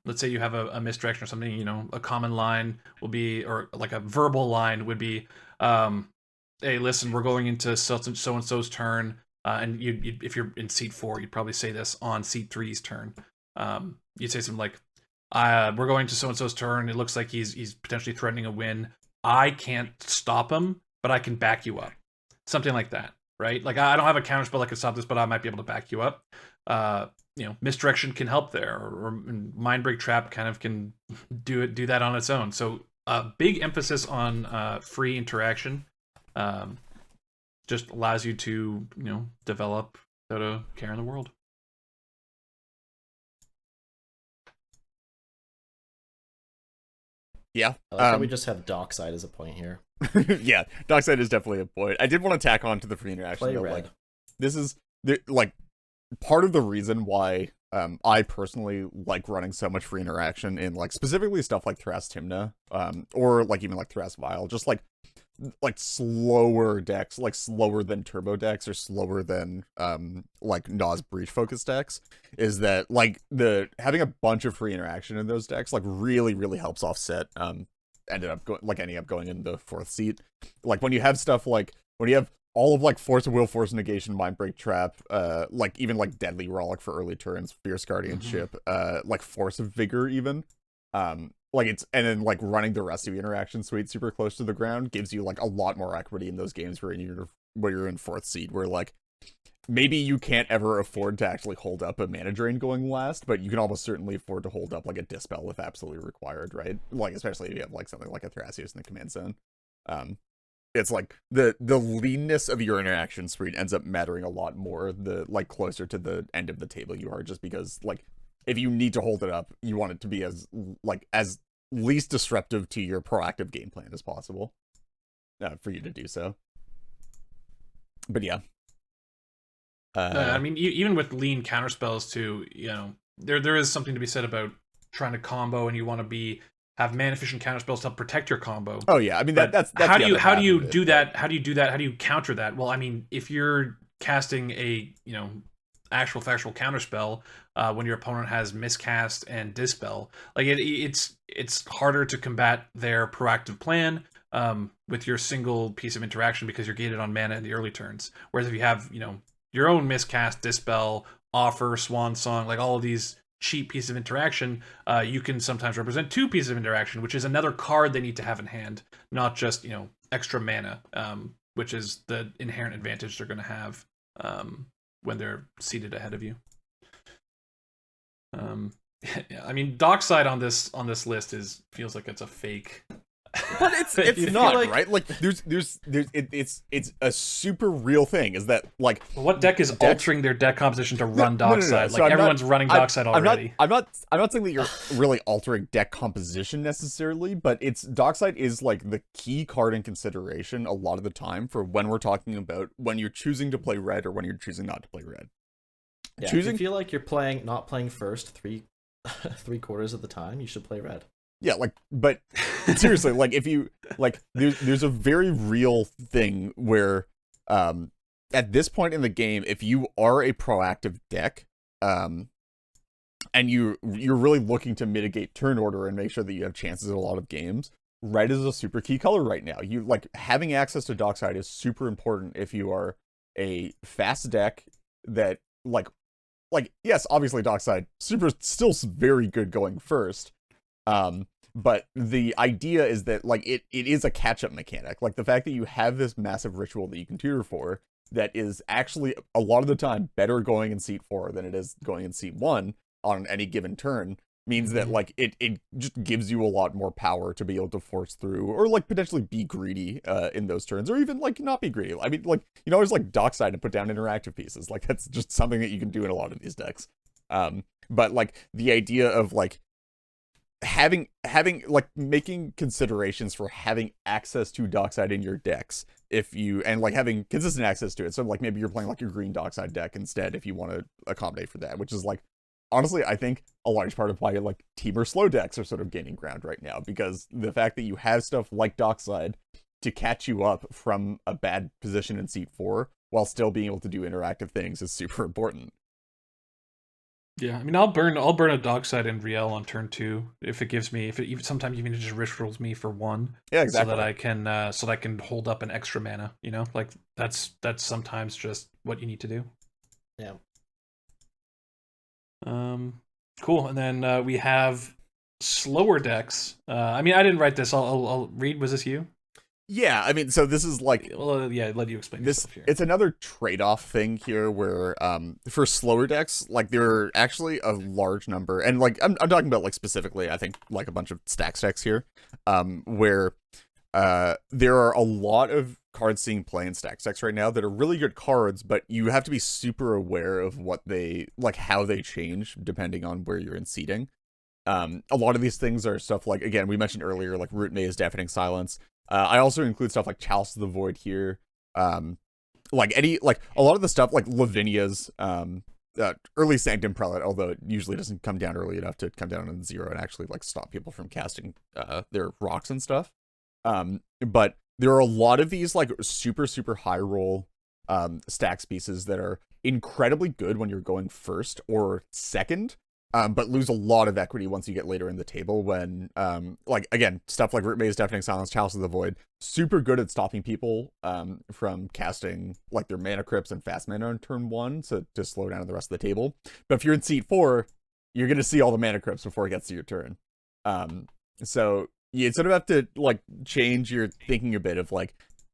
let's say you have a misdirection or something, a common line will be, or like a verbal line would be, hey, listen, we're going into so-and-so's turn, and if you're in seat 4, you'd probably say this on seat 3's turn. You'd say something like, we're going to so-and-so's turn, it looks like he's potentially threatening a win. I can't stop him, but I can back you up. Something like that, right? Like, I don't have a counterspell that can stop this, but I might be able to back you up. Misdirection can help there, or Mindbreak Trap kind of can do that on its own. So a big emphasis on free interaction just allows you to develop without a care in the world. Yeah. I like how we just have Dockside as a point here. Yeah, Dockside is definitely a point. I did want to tack on to the free interaction. Play though, red. like this is like part of the reason why I personally like running so much free interaction in like specifically stuff like Thrastimna, or like even like Thrasvile, just like slower decks, like slower than turbo decks or slower than like Nas breach focus decks, is that like having a bunch of free interaction in those decks like really helps offset ending up going in the 4th seat. Like when you have stuff like when you have all of like Force of Will, Force of Negation, Mindbreak Trap, like even like Deadly Rollick for early turns, Fierce Guardianship, like Force of Vigor even, like it's, and then like running the rest of your interaction suite super close to the ground gives you like a lot more equity in those games where you're in 4th seed, where like maybe you can't ever afford to actually hold up a mana drain going last, but you can almost certainly afford to hold up like a Dispel if absolutely required, right? Like especially if you have like something like a Thrasios in the command zone. It's like the leanness of your interaction suite ends up mattering a lot more the like closer to the end of the table you are, just because like if you need to hold it up, you want it to be as least disruptive to your proactive game plan as possible for you to do so. But yeah. I mean, even with lean counterspells too, there is something to be said about trying to combo, and you want to have mana efficient counterspells to help protect your combo. Oh yeah, I mean that's how do you do that? How do you do that? How do you counter that? Well, I mean, if you're casting a actual factual counterspell when your opponent has miscast and dispel, like it's harder to combat their proactive plan. with your single piece of interaction because you're gated on mana in the early turns. Whereas if you have, your own miscast, dispel, offer, swan song, like all of these cheap pieces of interaction, you can sometimes represent 2 pieces of interaction, which is another card they need to have in hand, not just extra mana, which is the inherent advantage they're going to have when they're seated ahead of you. I mean, Dockside on this list feels like it's a fake. But it's not, right? Like it's a super real thing. Is that like what deck is altering their deck composition to run Dockside? So like everyone's running Dockside already. I'm not saying that you're really altering deck composition necessarily, but Dockside is like the key card in consideration a lot of the time for when we're talking about when you're choosing to play red or when you're choosing not to play red. Yeah, if you feel like you're not playing first 3/4 of the time, you should play red. Yeah, but seriously, like if you there's a very real thing where at this point in the game, if you are a proactive deck, and you're really looking to mitigate turn order and make sure that you have chances in a lot of games, red is a super key color right now. You having access to Dockside is super important if you are a fast deck that yes, obviously Dockside still very good going first. But the idea is that it is a catch-up mechanic. Like the fact that you have this massive ritual that you can tutor for that is actually a lot of the time better going in seat 4 than it is going in seat 1 on any given turn means that it just gives you a lot more power to be able to force through or potentially be greedy in those turns, or even not be greedy. I mean, you can always Dockside and put down interactive pieces. That's just something that you can do in a lot of these decks. But the idea of having making considerations for having access to Dockside in your decks having consistent access to it. So maybe you're playing your green Dockside deck instead if you want to accommodate for that, which is honestly, I think a large part of why Temur slow decks are sort of gaining ground right now, because the fact that you have stuff like Dockside to catch you up from a bad position in seat 4 while still being able to do interactive things is super important. Yeah, I mean, I'll burn a Dockside in Riel on turn 2 if it gives me, sometimes even just rituals me for 1. Yeah, exactly. So that I can hold up an extra mana. That's sometimes just what you need to do. Yeah. Cool. And then we have slower decks. I mean, I didn't write this. I'll read. Was this you? Yeah, I mean, so this is yeah, let you explain this here. It's another trade-off thing here where for slower decks, there are actually a large number, and I'm talking about specifically, I think a bunch of stack decks here, where there are a lot of cards seeing play in stack decks right now that are really good cards, but you have to be super aware of what they how they change depending on where you're in seeding. A lot of these things are stuff again, we mentioned earlier, Root Maze, Deafening Silence. I also include stuff like Chalice of the Void here. A lot of the stuff Lavinia's early Sanctum Prelate, although it usually doesn't come down early enough to come down on 0 and actually stop people from casting their rocks and stuff. But there are a lot of these super, super high roll stacks pieces that are incredibly good when you're going first or second, but lose a lot of equity once you get later in the table when, again, stuff like Root Maze, Deafening Silence, Chalice of the Void, super good at stopping people from casting their mana crypts and fast mana on turn 1 to slow down the rest of the table. But if you're in seat 4, you're going to see all the mana crypts before it gets to your turn. So you sort of have to change your thinking a bit of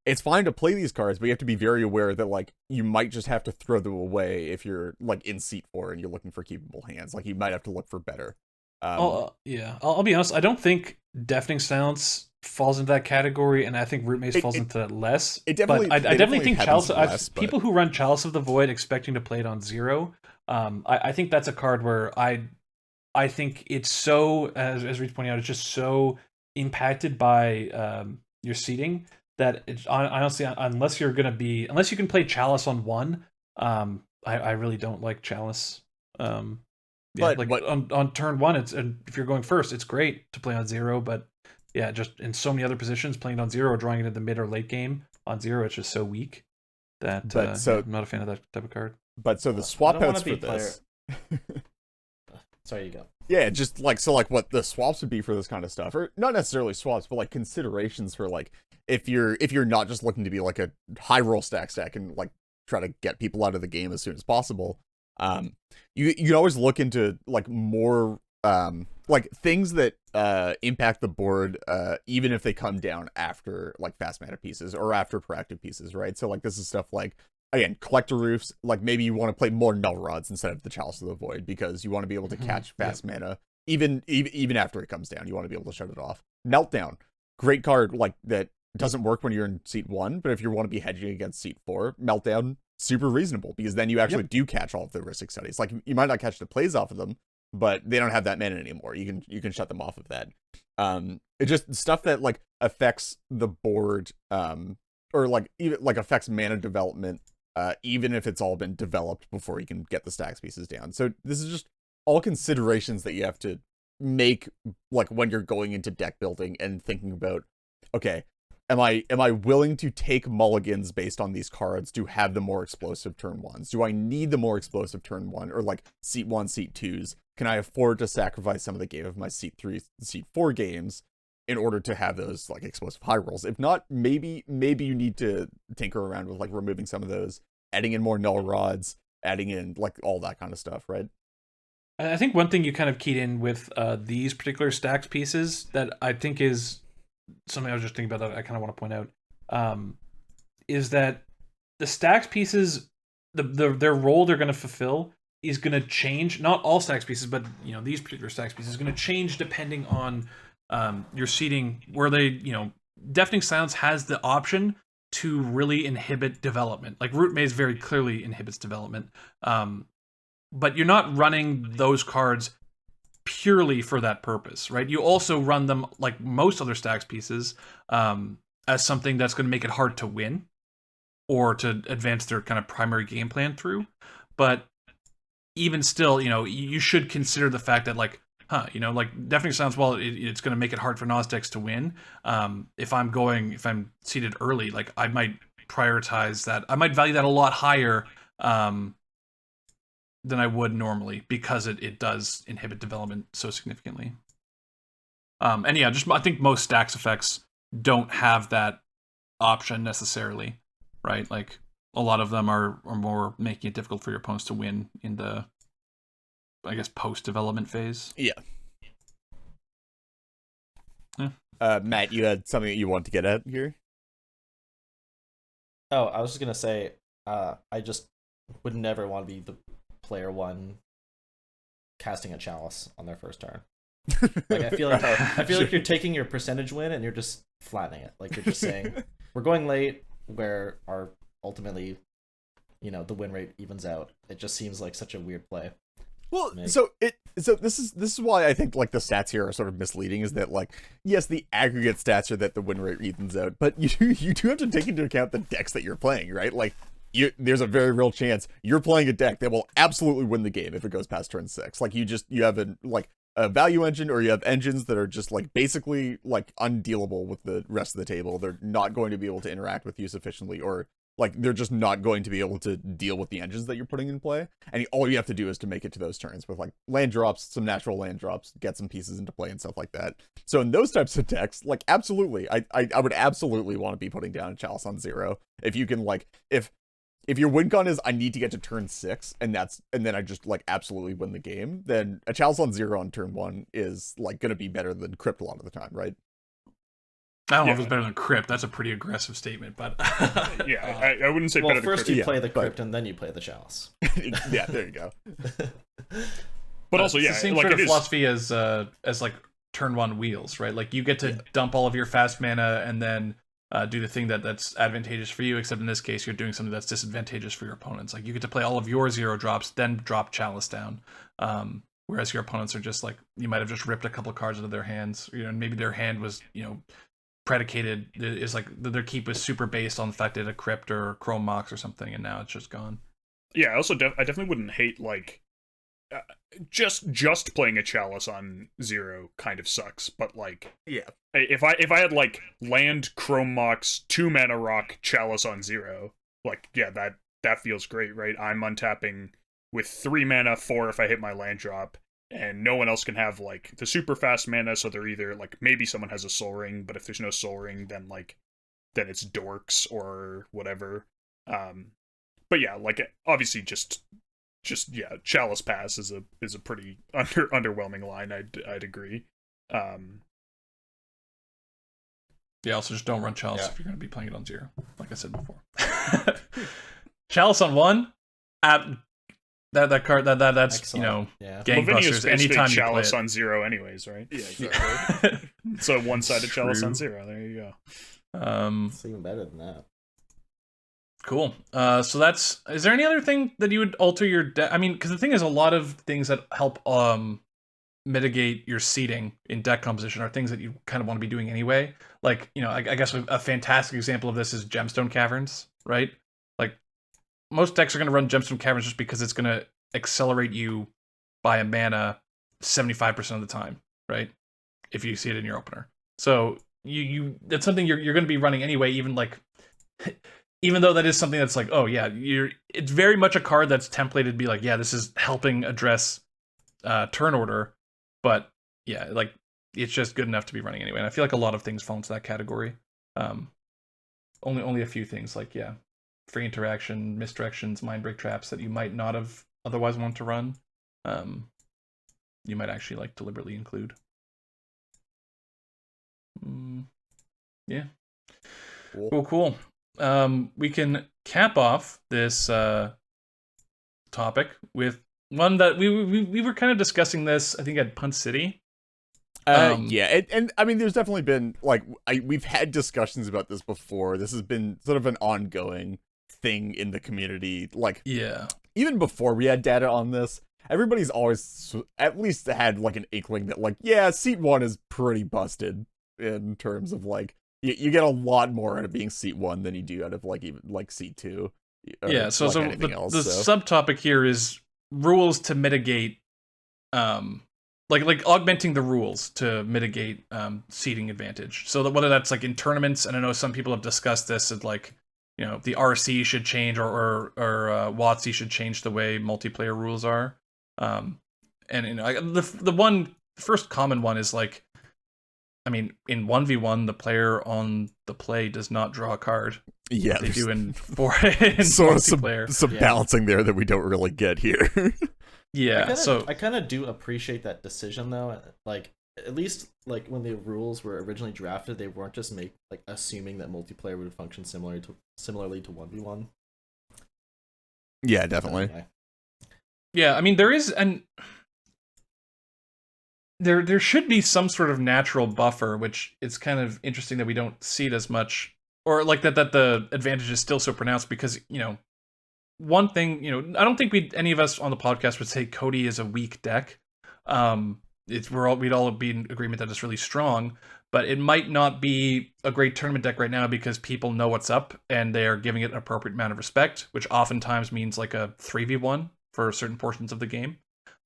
it's fine to play these cards, but you have to be very aware that you might just have to throw them away if you're in seat 4 and you're looking for keepable hands. You might have to look for better. I'll be honest. I don't think Deafening Silence falls into that category, and I think Root Maze falls into that less. I definitely think Chalice. People who run Chalice of the Void expecting to play it on 0, I think that's a card where I think it's so, as Reed's pointing out, it's just so impacted by your seating that honestly, unless you can play Chalice on 1, I really don't like Chalice. On turn 1, if you're going first, it's great to play on 0, but yeah, just in so many other positions, playing it on 0 or drawing it in the mid or late game on 0, it's just so weak that I'm not a fan of that type of card. But so the swap outs for this. Sorry, you go. Yeah, just like so like what the swaps would be for this kind of stuff. Or not necessarily swaps, but like considerations for like if you're not just looking to be like a high roll stack and like try to get people out of the game as soon as possible. You can always look into like more like things that impact the board even if they come down after like fast mana pieces or after proactive pieces, right? So like this is stuff like, again, collector roofs, like maybe you want to play more null rods instead of the Chalice of the Void because you want to be able to catch fast mana even after it comes down. You want to be able to shut it off. Meltdown, great card like that doesn't work when you're in seat 1, but if you want to be hedging against seat 4, Meltdown, super reasonable because then you actually do catch all of the Rhystic Studies. Like you might not catch the plays off of them, but they don't have that mana anymore. You can shut them off of that. It just stuff that like affects the board or like even like affects mana development even if it's all been developed before you can get the stacks pieces down. So this is just all considerations that you have to make like when you're going into deck building and thinking about, okay, am I willing to take mulligans based on these cards to have the more explosive turn 1s? Do I need the more explosive turn 1 or like seat 1, seat 2s? Can I afford to sacrifice some of the game of my seat 3, seat 4 games in order to have those like explosive high rolls? If not, maybe you need to tinker around with like removing some of those, adding in more null rods, adding in like all that kind of stuff, right? I think one thing you kind of keyed in with these particular stacked pieces that I think is something I was just thinking about that I kind of want to point out is that the stacked pieces, their role they're going to fulfill is going to change. Not all stacked pieces, but you know these particular stacked pieces is going to change depending on your seating. Where they, you know, Deafening Silence has the option to really inhibit development. Like Root Maze very clearly inhibits development, but you're not running those cards purely for that purpose, right? You also run them, like most other stacks pieces, as something that's going to make it hard to win or to advance their kind of primary game plan through. But even still, you know, you should consider the fact that like, you know, like Deafening Silence, well, it's going to make it hard for Nas decks to win. If I'm seated early, like I might prioritize that. I might value that a lot higher than I would normally because it does inhibit development so significantly. And yeah, I think most stacks effects don't have that option necessarily, right? Like a lot of them are more making it difficult for your opponents to win in the, I guess, post-development phase. Yeah. Matt, you had something that you want to get at here? Oh, I was just gonna say, I just would never want to be the player 1 casting a Chalice on their first turn. Like I feel like you're taking your percentage win and you're just flattening it. Like you're just saying we're going late where our ultimately, you know, the win rate evens out. It just seems like such a weird play. Well, so this is why I think like the stats here are sort of misleading. Is that like, yes, the aggregate stats are that the win rate evens out, but you do have to take into account the decks that you're playing, right? Like there's a very real chance you're playing a deck that will absolutely win the game if it goes past turn 6. Like you have a value engine, or you have engines that are just like basically like undealable with the rest of the table. They're not going to be able to interact with you sufficiently, or like they're just not going to be able to deal with the engines that you're putting in play. And all you have to do is to make it to those turns with like land drops, some natural land drops, get some pieces into play and stuff like that. So in those types of decks, like absolutely, I would absolutely want to be putting down a Chalice on 0. If you can like, if your win con is I need to get to turn 6 and then I just like absolutely win the game, then a Chalice on 0 on turn 1 is like going to be better than Crypt a lot of the time, right? I don't know if it's better than Crypt. That's a pretty aggressive statement, but yeah, I wouldn't say better than Crypt. Well, first you play the Crypt and then you play the Chalice. Yeah, there you go. But also, it's yeah, the same like sort of it is philosophy as like turn 1 wheels, right? Like you get to dump all of your fast mana and then do the thing that's advantageous for you, except in this case you're doing something that's disadvantageous for your opponents. Like you get to play all of your 0 drops, then drop Chalice down. Whereas your opponents are just like, you might have just ripped a couple cards out of their hands, you know, and maybe their hand was, you know, predicated is like their keep was super based on the fact that a Crypt or Chrome Mox or something, and now it's just gone. Yeah, I also I definitely wouldn't hate like just playing a Chalice on 0 kind of sucks, but like yeah, if I had like land Chrome Mox 2 mana rock Chalice on 0, like yeah, that feels great, right? I'm untapping with 3 mana, 4 if I hit my land drop, and no one else can have like the super fast mana, so they're either like maybe someone has a Soul Ring, but if there's no Soul Ring, then it's Dorks or whatever. But yeah, like obviously just yeah, Chalice Pass is a pretty underwhelming line. I'd agree. Yeah, also just don't run Chalice if you're going to be playing it on 0, like I said before. Chalice on 1, that card that's Excellent. gangbusters anytime you play Chalice it. on 0 anyways, right? Yeah, exactly. So one-sided Chalice on True. 0. There you go. It's even better than that. Cool. So is there any other thing that you would alter your deck? I mean, because the thing is, a lot of things that help mitigate your seeding in deck composition are things that you kind of want to be doing anyway. Like, I guess a fantastic example of this is Gemstone Caverns, right? Like, most decks are going to run Gemstone Caverns just because it's going to accelerate you by a mana 75% of the time, right? If you see it in your opener. So you that's something you're going to be running anyway, even though that is something that's like, oh yeah, it's very much a card that's templated to be like, yeah, this is helping address turn order, but yeah, like it's just good enough to be running anyway. And I feel like a lot of things fall into that category. Only a few things like, yeah, free interaction, misdirections, mind break traps that you might not have otherwise want to run. You might actually like deliberately include. Yeah. Cool. We can cap off this topic with one that we were kind of discussing this, I think, at Punt City. Yeah, and I mean, there's definitely been like we've had discussions about this before. This has been sort of an ongoing thing in the community. Like, yeah, even before we had data on this, everybody's always at least had like an inkling that like, yeah, seat 1 is pretty busted in terms of like you get a lot more out of being seat 1 than you do out of like even like seat 2. Yeah, so like the else, subtopic here is rules to mitigate like augmenting the rules to mitigate seeding advantage. So that whether that's like in tournaments, and I know some people have discussed this, and like, the RC should change or WotC should change the way multiplayer rules are. And the first common one is like, I mean, in 1v1, the player on the play does not draw a card. Yeah, they do in multiplayer. Some balancing there that we don't really get here. Yeah, I kind of do appreciate that decision though. Like, at least like when the rules were originally drafted, they weren't just assuming that multiplayer would function similarly to 1v1. Yeah, definitely. Okay. Yeah, I mean there is there should be some sort of natural buffer, which it's kind of interesting that we don't see it as much, or like that the advantage is still so pronounced because, one thing, I don't think any of us on the podcast would say Cody is a weak deck. We'd all be in agreement that it's really strong, but it might not be a great tournament deck right now because people know what's up and they are giving it an appropriate amount of respect, which oftentimes means like a 3v1 for certain portions of the game.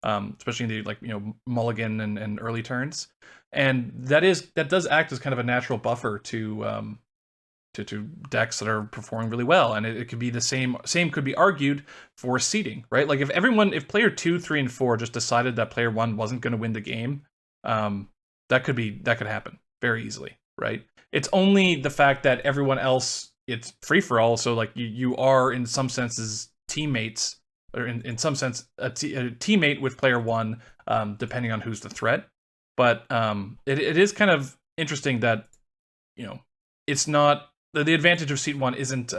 Especially in the mulligan and early turns, and that does act as kind of a natural buffer to decks that are performing really well, and it could be the same could be argued for seeding, right? Like if player 2, 3, and 4 just decided that player 1 wasn't going to win the game, that could happen very easily, right? It's only the fact that everyone else, it's free for all, so like you are in some senses teammates. Or in some sense, a teammate with player 1, depending on who's the threat. But it is kind of interesting that, it's not the advantage of seat 1 isn't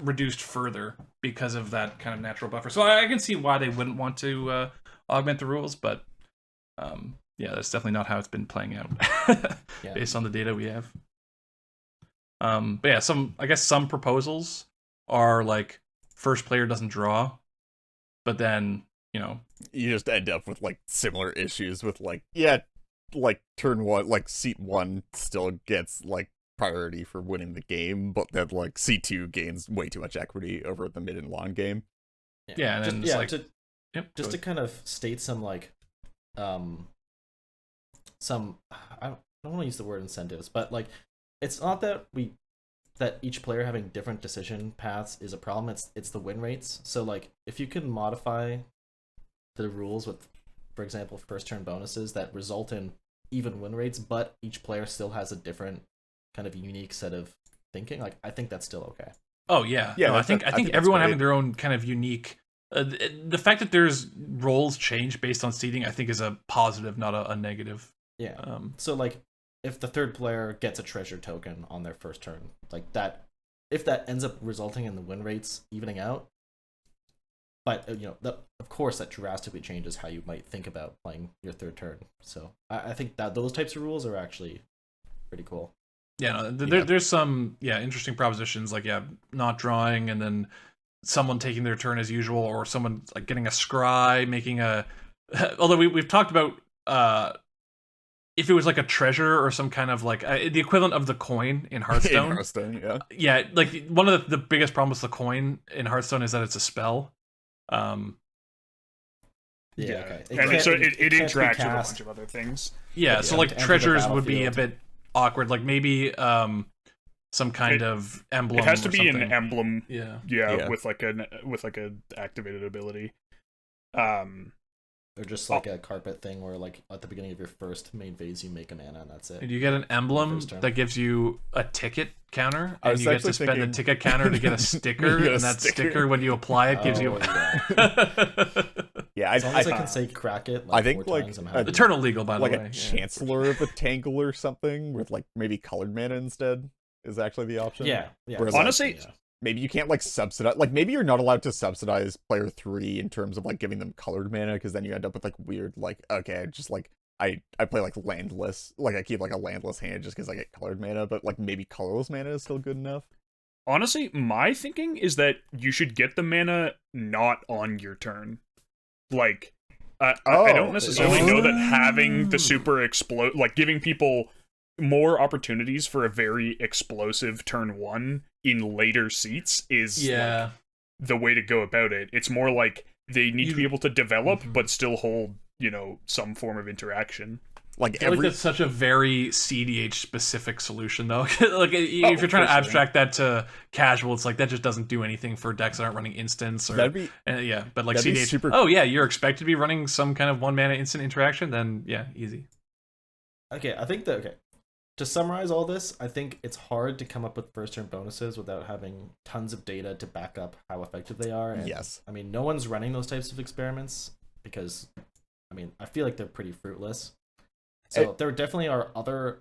reduced further because of that kind of natural buffer. So I can see why they wouldn't want to augment the rules, but yeah, that's definitely not how it's been playing out based on the data we have. But yeah, some proposals are like, first player doesn't draw, but then, you just end up with like similar issues with like turn 1, like seat 1 still gets like priority for winning the game, but then like seat 2 gains way too much equity over the mid and long game. Yeah, and then to kind of state some like some, I don't want to use the word incentives, but like it's not that each player having different decision paths is a problem. It's the win rates. So like if you can modify the rules with for example, first turn bonuses that result in even win rates, but each player still has a different kind of unique set of thinking, like I think that's still okay. Oh yeah, Yeah, no, I think that's everyone great. having their own kind of unique. The fact that there's roles change based on seeding, I think, is a positive, not a negative. Yeah. So like, if the third player gets a treasure token on their first turn, like that, if that ends up resulting in the win rates evening out, but of course that drastically changes how you might think about playing your third turn. So I think that those types of rules are actually pretty cool. Yeah, no, there's some interesting propositions like not drawing and then someone taking their turn as usual, or someone like getting a scry, making a. Although we've talked about if it was like a treasure or some kind of like the equivalent of the coin in Hearthstone. In Hearthstone, yeah. Yeah, like one of the biggest problems with the coin in Hearthstone is that it's a spell. Okay. And so it can't be interacts with a cast. bunch of other things. Yeah, so like to enter the treasures would be a battlefield. bit awkward. Like maybe some kind of emblem. It has to or be something. an emblem. Yeah. Yeah, with like a activated ability. Or just like a carpet thing where like at the beginning of your first main phase you make a mana and that's it. And you get an emblem First turn. that gives you a ticket counter, I and was you get actually to spend the thinking- ticket counter to get a sticker, You get a and that sticker. sticker, when you apply it, gives you. Oh, yeah. Yeah, As long as I I can say crack it I like think, 4 like, times, I'm a- happy. Eternal legal, by the like way. a yeah. Chancellor of the Tangle or something with like maybe colored mana instead is actually the option. Yeah. Whereas, Honestly, maybe you can't like subsidize, like maybe you're not allowed to subsidize player 3 in terms of like giving them colored mana, because then you end up with like weird like, okay, just like I play like landless, like I keep like a landless hand just because I get colored mana, but like maybe colorless mana is still good enough. honestly, my thinking is that you should get the mana not on your turn. Like, I don't necessarily know that having the super explode, like giving people more opportunities for a very explosive turn 1 in later seats is like, the way to go about it. It's more like they need to be able to develop, but still hold, some form of interaction. Like I feel like every that's such a very CDH specific solution, though. Like if you're trying to for sure. abstract that to casual, it's like that just doesn't do anything for decks that aren't running instants. Or that'd be but like that'd be CDH. super- Oh yeah, you're expected to be running some kind of 1 mana instant interaction. Then easy. Okay, I think that to summarize all this, I think it's hard to come up with first turn bonuses without having tons of data to back up how effective they are. And, yes. I mean, no one's running those types of experiments because, I mean, I feel like they're pretty fruitless. So there definitely are other,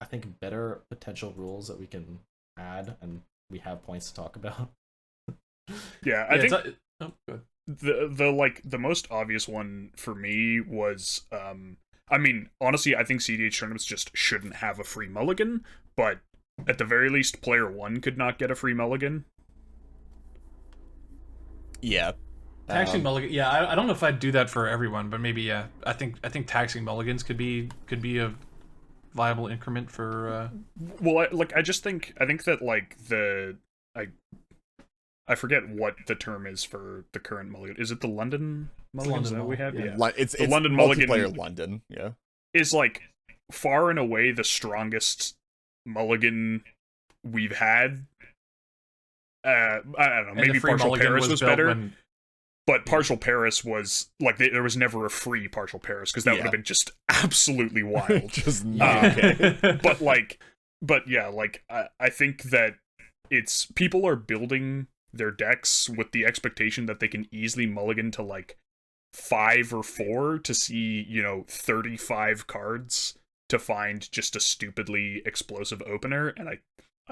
I think, better potential rules that we can add, and we have points to talk about. Yeah, I think oh, good. the most obvious one for me was I mean, honestly, I think CDH tournaments just shouldn't have a free mulligan, but at the very least player 1 could not get a free mulligan. Yeah. Taxing mulligan. Yeah, I don't know if I'd do that for everyone, but maybe I think taxing mulligans could be a viable increment for. Well, I think that like I forget what the term is for the current mulligan. Is it the London mulligans that we have? yeah. It's The London mulligan- multiplayer London. Yeah. Is like far and away the strongest mulligan we've had. I don't know. and the Maybe free Partial mulligan Paris was built better. when- But Partial Paris was like there was never a free Partial Paris because that would Yeah. have been just absolutely wild. Just Yeah. okay. but yeah, like I think that it's people are building their decks with the expectation that they can easily mulligan to like 5 or 4 to see 35 cards to find just a stupidly explosive opener, and I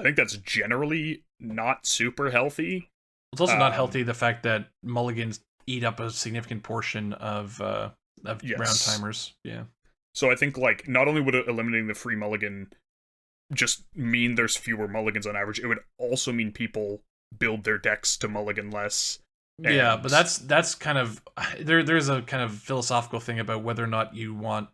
think that's generally not super healthy. It's also not Um, healthy the fact that mulligans eat up a significant portion of Yes. round timers. Yeah. So I think like not only would eliminating the free mulligan just mean there's fewer mulligans on average, it would also mean people build their decks to mulligan less. Yeah, And- but that's kind of there's a kind of philosophical thing about whether or not you want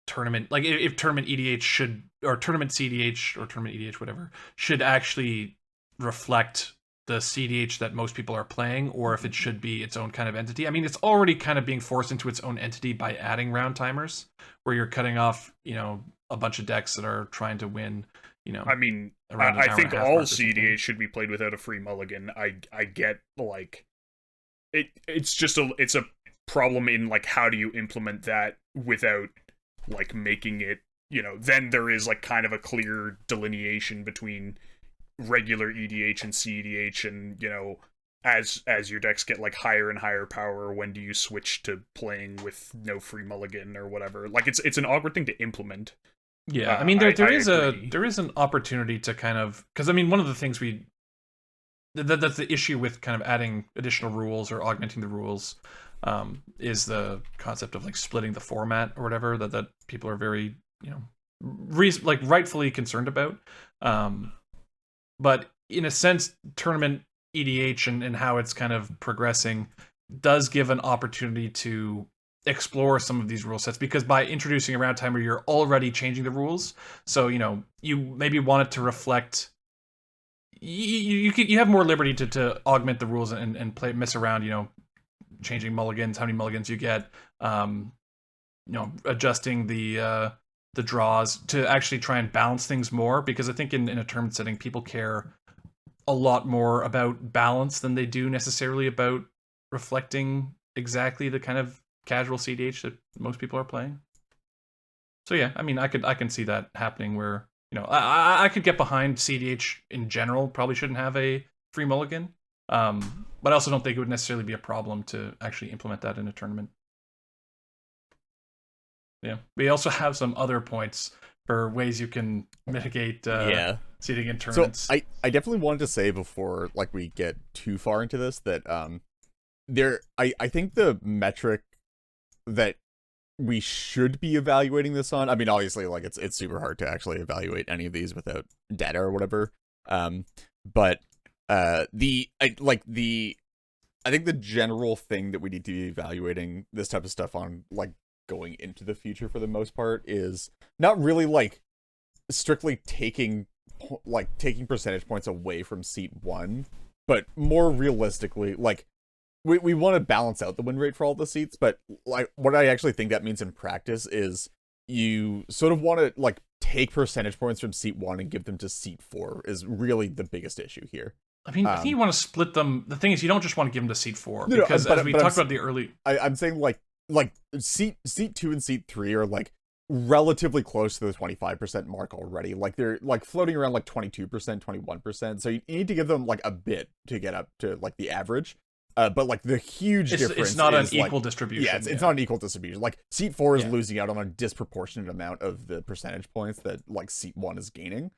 tournament, like if tournament EDH should, or tournament CDH or tournament EDH whatever, should actually reflect the CDH that most people are playing, or if it should be its own kind of entity. I mean, it's already kind of being forced into its own entity by adding round timers, where you're cutting off, a bunch of decks that are trying to win, I mean, around an I hour think and a half all mark or something. CDH should be played without a free mulligan. I get like it's just it's a problem in like how do you implement that without like making it, then there is like kind of a clear delineation between regular EDH and CEDH, and as your decks get like higher and higher power, when do you switch to playing with no free mulligan or whatever? Like it's an awkward thing to implement. Yeah, I mean there agree. there is an opportunity to kind of, because I mean one of the things that's the issue with kind of adding additional rules or augmenting the rules, is the concept of like splitting the format or whatever that people are very rightfully concerned about. But in a sense, tournament EDH and how it's kind of progressing does give an opportunity to explore some of these rule sets, because by introducing a round timer, you're already changing the rules. So you maybe want it to reflect. You have more liberty to augment the rules and mess around. Changing mulligans, how many mulligans you get. Adjusting the draws to actually try and balance things more, because I think in a tournament setting, people care a lot more about balance than they do necessarily about reflecting exactly the kind of casual CDH that most people are playing. So yeah, I mean, I can see that happening where, I could get behind CDH in general, probably shouldn't have a free mulligan. But I also don't think it would necessarily be a problem to actually implement that in a tournament. Yeah, we also have some other points for ways you can mitigate seeding in tournaments. So I definitely wanted to say before like we get too far into this that I think the metric that we should be evaluating this on, I mean obviously like it's super hard to actually evaluate any of these without data or whatever, but I think the general thing that we need to be evaluating this type of stuff on, like going into the future for the most part, is not really like strictly taking percentage points away from seat 1, but more realistically, like we want to balance out the win rate for all the seats, but like what I actually think that means in practice is you sort of want to like take percentage points from seat 1 and give them to seat 4 is really the biggest issue here. I mean, I think you want to split them. The thing is, you don't just want to give them to seat 4, because as we talked about the early, I'm saying like seat 2 and seat 3 are like relatively close to the 25% mark already. Like they're like floating around like 22%, 21%. So you need to give them like a bit to get up to like the average. But like the huge difference, it's not an like, equal distribution. Yeah, it's not an equal distribution. Like seat 4 is losing out on a disproportionate amount of the percentage points that like seat 1 is gaining.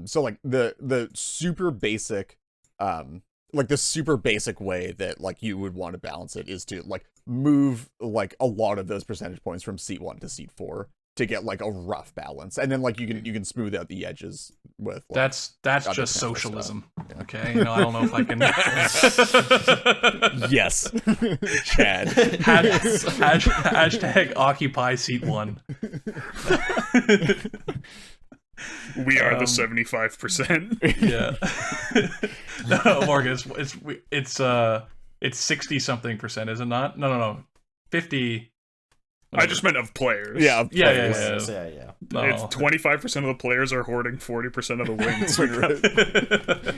So like the super basic way that like you would want to balance it is to like move like a lot of those percentage points from seat 1 to seat 4 to get like a rough balance, and then like you can smooth out the edges with like, that's just socialism. Yeah. Okay, I don't know if I can. Yes, Chad. Hashtag occupy seat 1. We are the 75%. Yeah. No, Morgan, it's 60 something percent, is it not? No. 50. I just meant of players. Yeah. Yeah. It's 25% of the players are hoarding 40% of the wins.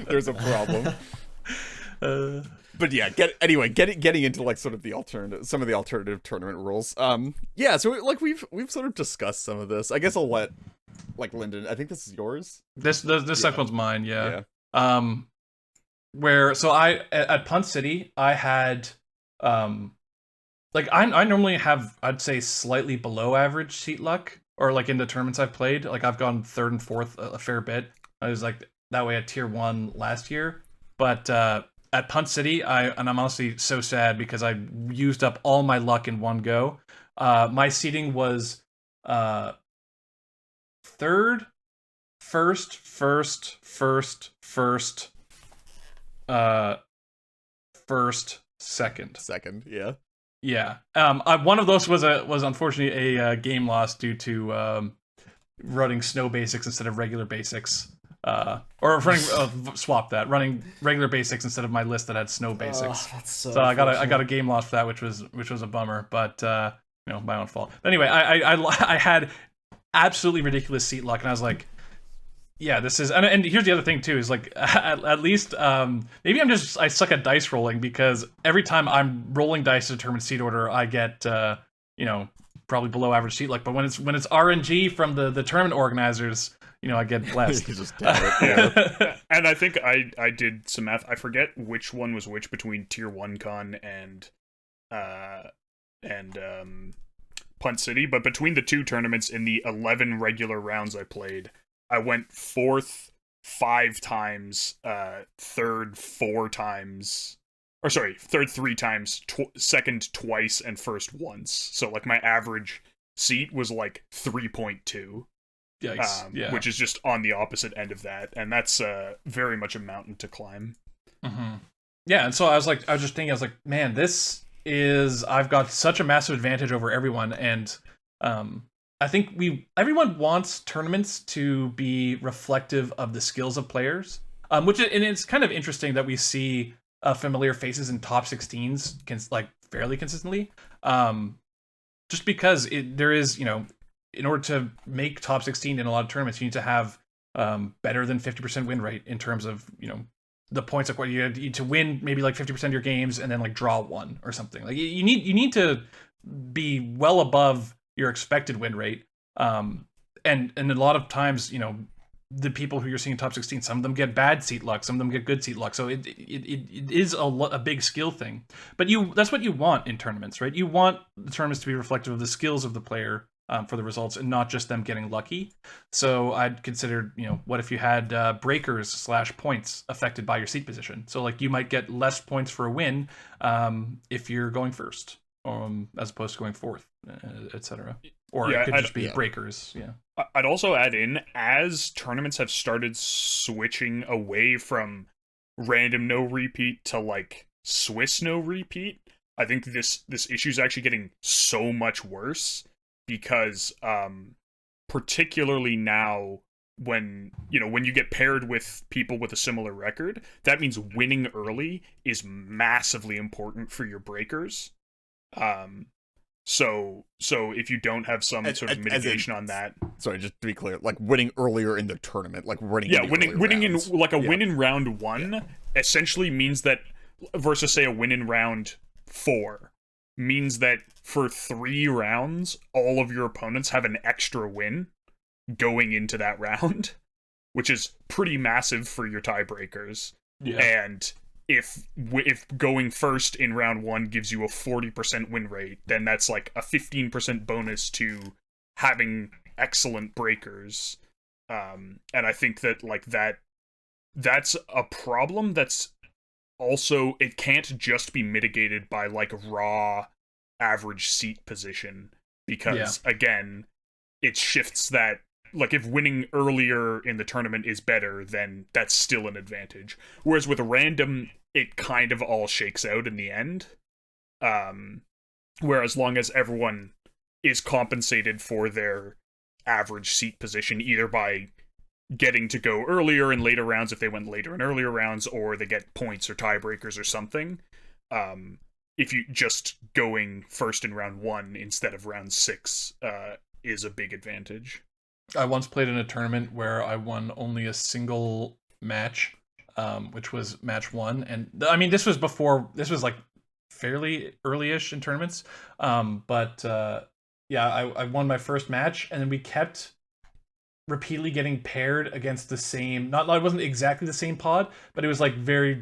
There's a problem. But yeah, getting into like sort of some of the alternative tournament rules. So like we've sort of discussed some of this. I guess I'll let like Lyndon. I think this is yours. This second one's mine. Yeah. Where so I at Punt City I had like I normally have, I'd say, slightly below average seat luck, or like in the tournaments I've played, like I've gone 3rd and 4th a fair bit. I was like that way at tier 1 last year, but at Punt City, I'm honestly so sad because I used up all my luck in one go. My seating was 3rd, 1st, 2nd. Yeah. Yeah. One of those was unfortunately a game loss due to running snow basics instead of regular basics. Or running running regular basics instead of my list that had snow basics. That's so I got a game loss for that, which was a bummer, but my own fault. But anyway, I had absolutely ridiculous seat luck, and I was like, Yeah, this is, and here's the other thing too, is like at least maybe I suck at dice rolling, because every time I'm rolling dice to determine seed order, I get probably below average seat luck. But when it's RNG from the tournament organizers, I get blessed. You just damn it. Yeah. And I think I did some math. I forget which one was which between Tier 1 Con and Punt City, but between the two tournaments in the 11 regular rounds I played, I went fourth 5 times, third 4 times, or sorry, third 3 times, second twice, and first once. So like my average seat was like 3.2. Yikes. Yeah. Which is just on the opposite end of that, and that's very much a mountain to climb. Mm-hmm. Yeah, and so I was just thinking, man, I've got such a massive advantage over everyone, and I think everyone wants tournaments to be reflective of the skills of players, and it's kind of interesting that we see familiar faces in top 16s fairly consistently, just because there is, in order to make top 16 in a lot of tournaments, you need to have better than 50% win rate in terms of, the points, like what you need to win maybe like 50% of your games and then like draw one or something. Like you need to be well above your expected win rate. And a lot of times, the people who you're seeing in top 16, some of them get bad seat luck, some of them get good seat luck. So it is a big skill thing. But that's what you want in tournaments, right? You want the tournaments to be reflective of the skills of the player for the results, and not just them getting lucky. So I'd consider, what if you had breakers / points affected by your seat position? So like you might get less points for a win if you're going first, as opposed to going fourth, etc. Or it could just be breakers. Yeah. I'd also add in, as tournaments have started switching away from random no repeat to like Swiss no repeat, I think this issue is actually getting so much worse, because particularly now when you get paired with people with a similar record, that means winning early is massively important for your breakers. So if you don't have some sort of mitigation on that, sorry, just to be clear, like winning earlier in the tournament, like winning in like a win in round 1 essentially means that, versus say a win in round 4, means that for 3 rounds, all of your opponents have an extra win going into that round, which is pretty massive for your tiebreakers. Yeah. And if going first in round 1 gives you a 40% win rate, then that's like a 15% bonus to having excellent breakers. And I think that that's a problem that's also, it can't just be mitigated by like raw average seat position, because again, it shifts that, like if winning earlier in the tournament is better, then that's still an advantage. Whereas with a random, it kind of all shakes out in the end. Where as long as everyone is compensated for their average seat position, either by getting to go earlier in later rounds if they went later in earlier rounds, or they get points or tiebreakers or something. If you just going first in round 1 instead of round 6 is a big advantage. I once played in a tournament where I won only a single match, which was match 1, and I mean this was like fairly early-ish in tournaments, but I won my first match, and then we kept repeatedly getting paired against the same, it wasn't exactly the same pod, but it was like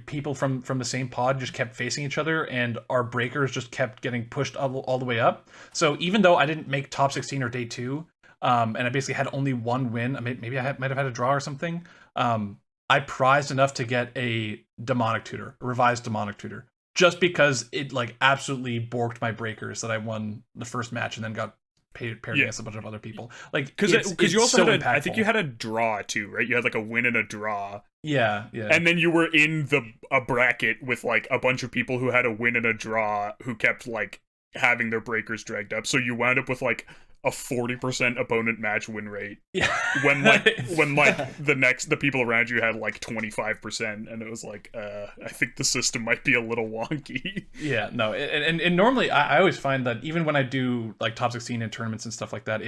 people from the same pod just kept facing each other, and our breakers just kept getting pushed all the way up. So even though I didn't make top 16 or day 2, and I basically had only 1 win, maybe I might have had a draw or something, I prized enough to get a revised demonic tutor, just because it like absolutely borked my breakers that I won the first match and then got paired against a bunch of other people. Like, because you also had I think you had a draw too, right? You had like a win and a draw. Yeah. And then you were in a bracket with like a bunch of people who had a win and a draw, who kept like having their breakers dragged up. So you wound up with like a 40% opponent match win rate. Yeah. when the people around you had like 25%, and it was like, I think the system might be a little wonky. Yeah, no, and normally I always find that even when I do like top 16 in tournaments and stuff like that,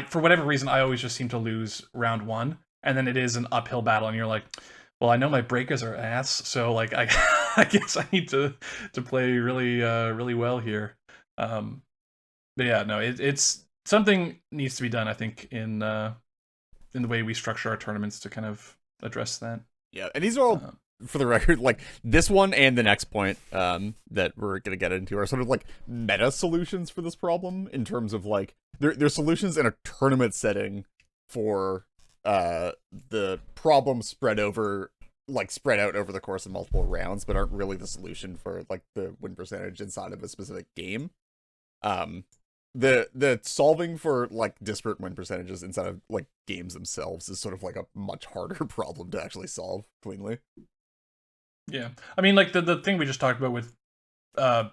for whatever reason I always just seem to lose round 1. and then it is an uphill battle, and you're like, well, I know my breakers are ass, so like I I guess I need to play really well here. But yeah, no, it's something needs to be done, I think, in the way we structure our tournaments to kind of address that. Yeah, and these are all, for the record, like this one and the next point that we're gonna get into are sort of like meta solutions for this problem, in terms of like they're solutions in a tournament setting for the problem spread out over the course of multiple rounds, but aren't really the solution for like the win percentage inside of a specific game. The solving for like disparate win percentages inside of like games themselves is sort of like a much harder problem to actually solve cleanly. Yeah, I mean, like the thing we just talked about with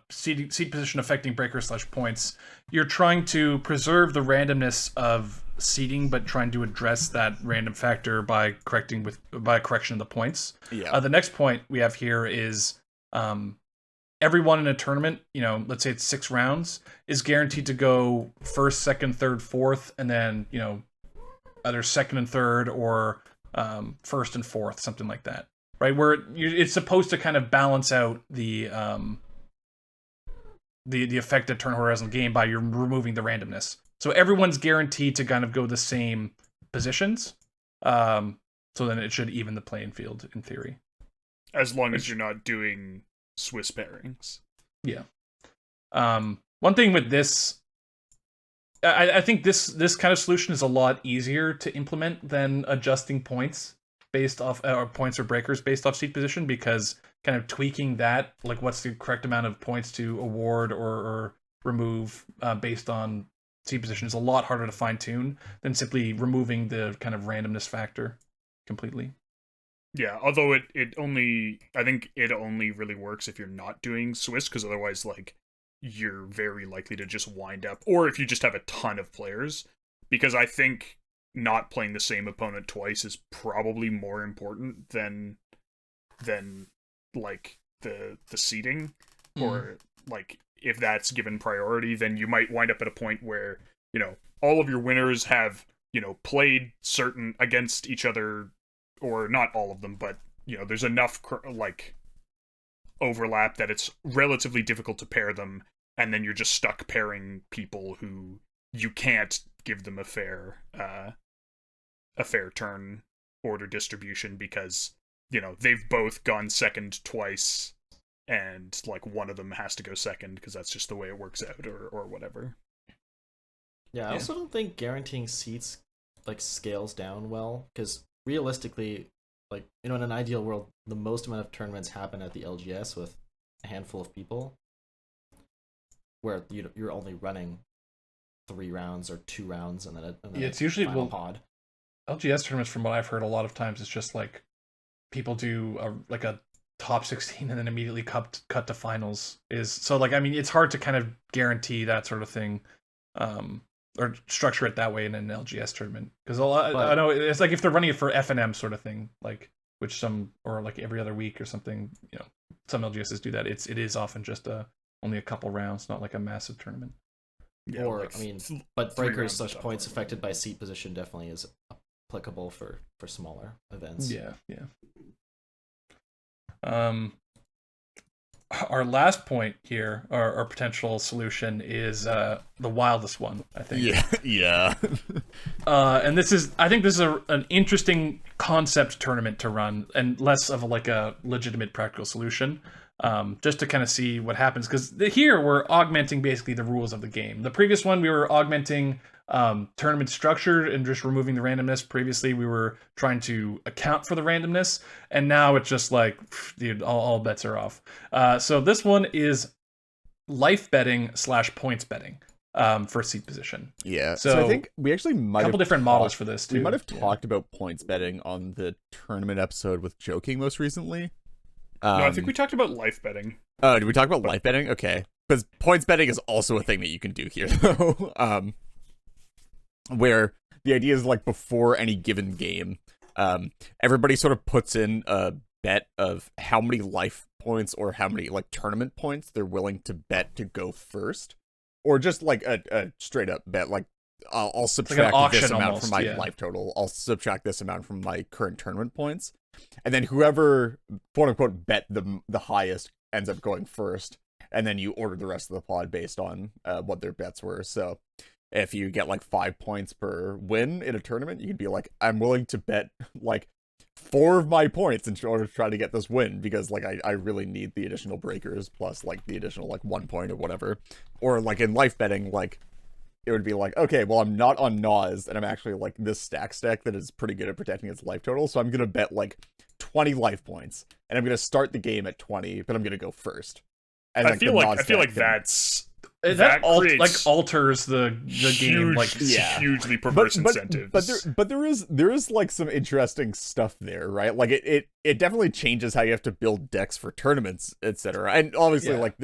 seed position affecting breaker/points, you're trying to preserve the randomness of seeding, but trying to address that random factor by correction of the points. Yeah. The next point we have here is everyone in a tournament, let's say it's 6 rounds, is guaranteed to go first, second, third, fourth, and then either second and third or first and fourth, something like that. Right, where it's supposed to kind of balance out the effect that turn order has on the game by you're removing the randomness. So everyone's guaranteed to kind of go the same positions. So then it should even the playing field in theory. As long as you're not doing Swiss pairings. Yeah. One thing with this, I think this kind of solution is a lot easier to implement than adjusting points based off or points or breakers based off seat position, because kind of tweaking that, like what's the correct amount of points to award or remove based on seat position, is a lot harder to fine tune than simply removing the kind of randomness factor completely. Yeah, although I think it only really works if you're not doing Swiss, because otherwise, like, you're very likely to just wind up, or if you just have a ton of players, because I think not playing the same opponent twice is probably more important than like the seeding, or like if that's given priority, then you might wind up at a point where all of your winners have played certain against each other, or not all of them, but there's enough like overlap that it's relatively difficult to pair them, and then you're just stuck pairing people who you can't give them a fair turn order distribution, because they've both gone second twice, and like one of them has to go second because that's just the way it works out, or whatever. I also don't think guaranteeing seats like scales down well, because realistically, like in an ideal world, the most amount of tournaments happen at the LGS with a handful of people, where you're only running 3 rounds or 2 rounds, and then it's usually final pod. LGS tournaments, from what I've heard, a lot of times it's just like people do a top 16 and then immediately cut to finals. So like, I mean, it's hard to kind of guarantee that sort of thing, or structure it that way in an LGS tournament, because I know it's like if they're running it for FNM sort of thing, like or like every other week or something, some LGSs do that. It is often just only a couple rounds, not like a massive tournament. Yeah, or like but breakers/points affected by seat position definitely is applicable for smaller events. Yeah. Our last point here, our potential solution, is the wildest one, I think. Yeah. And I think this is an interesting concept tournament to run, and less of a legitimate practical solution. Just to kind of see what happens, because here we're augmenting basically the rules of the game. The previous one, we were augmenting tournament structure and just removing the randomness. Previously, we were trying to account for the randomness, and now it's just like, dude, all bets are off. So this one is life betting / points betting for seat position. Yeah. So I think we actually might have a couple different models for this too. We might have talked about points betting on the tournament episode with Joking most recently. No, I think we talked about life betting. Oh, did we talk about life betting? Okay. Because points betting is also a thing that you can do here, though. Where the idea is, like, before any given game, everybody sort of puts in a bet of how many life points or how many, like, tournament points they're willing to bet to go first. Or just, like, a straight-up bet, like, I'll subtract auction this amount almost, from my yeah. life total. I'll subtract this amount from my current tournament points, and then whoever quote unquote bet the highest ends up going first, and then you order the rest of the pod based on what their bets were. So if you get like 5 points per win in a tournament, you can be like, I'm willing to bet like 4 of my points in order to try to get this win, because like I really need the additional breakers plus like the additional like 1 point or whatever. Or like in life betting, like it would be like, okay, well, I'm not on Nas, and I'm actually like this stack that is pretty good at protecting its life total, so I'm gonna bet like 20 life points, and I'm gonna start the game at 20, but I'm gonna go first. And I feel like that's that creates alters the game, like hugely perverse incentives. But there is like some interesting stuff there, right? Like it definitely changes how you have to build decks for tournaments, etc. And obviously, like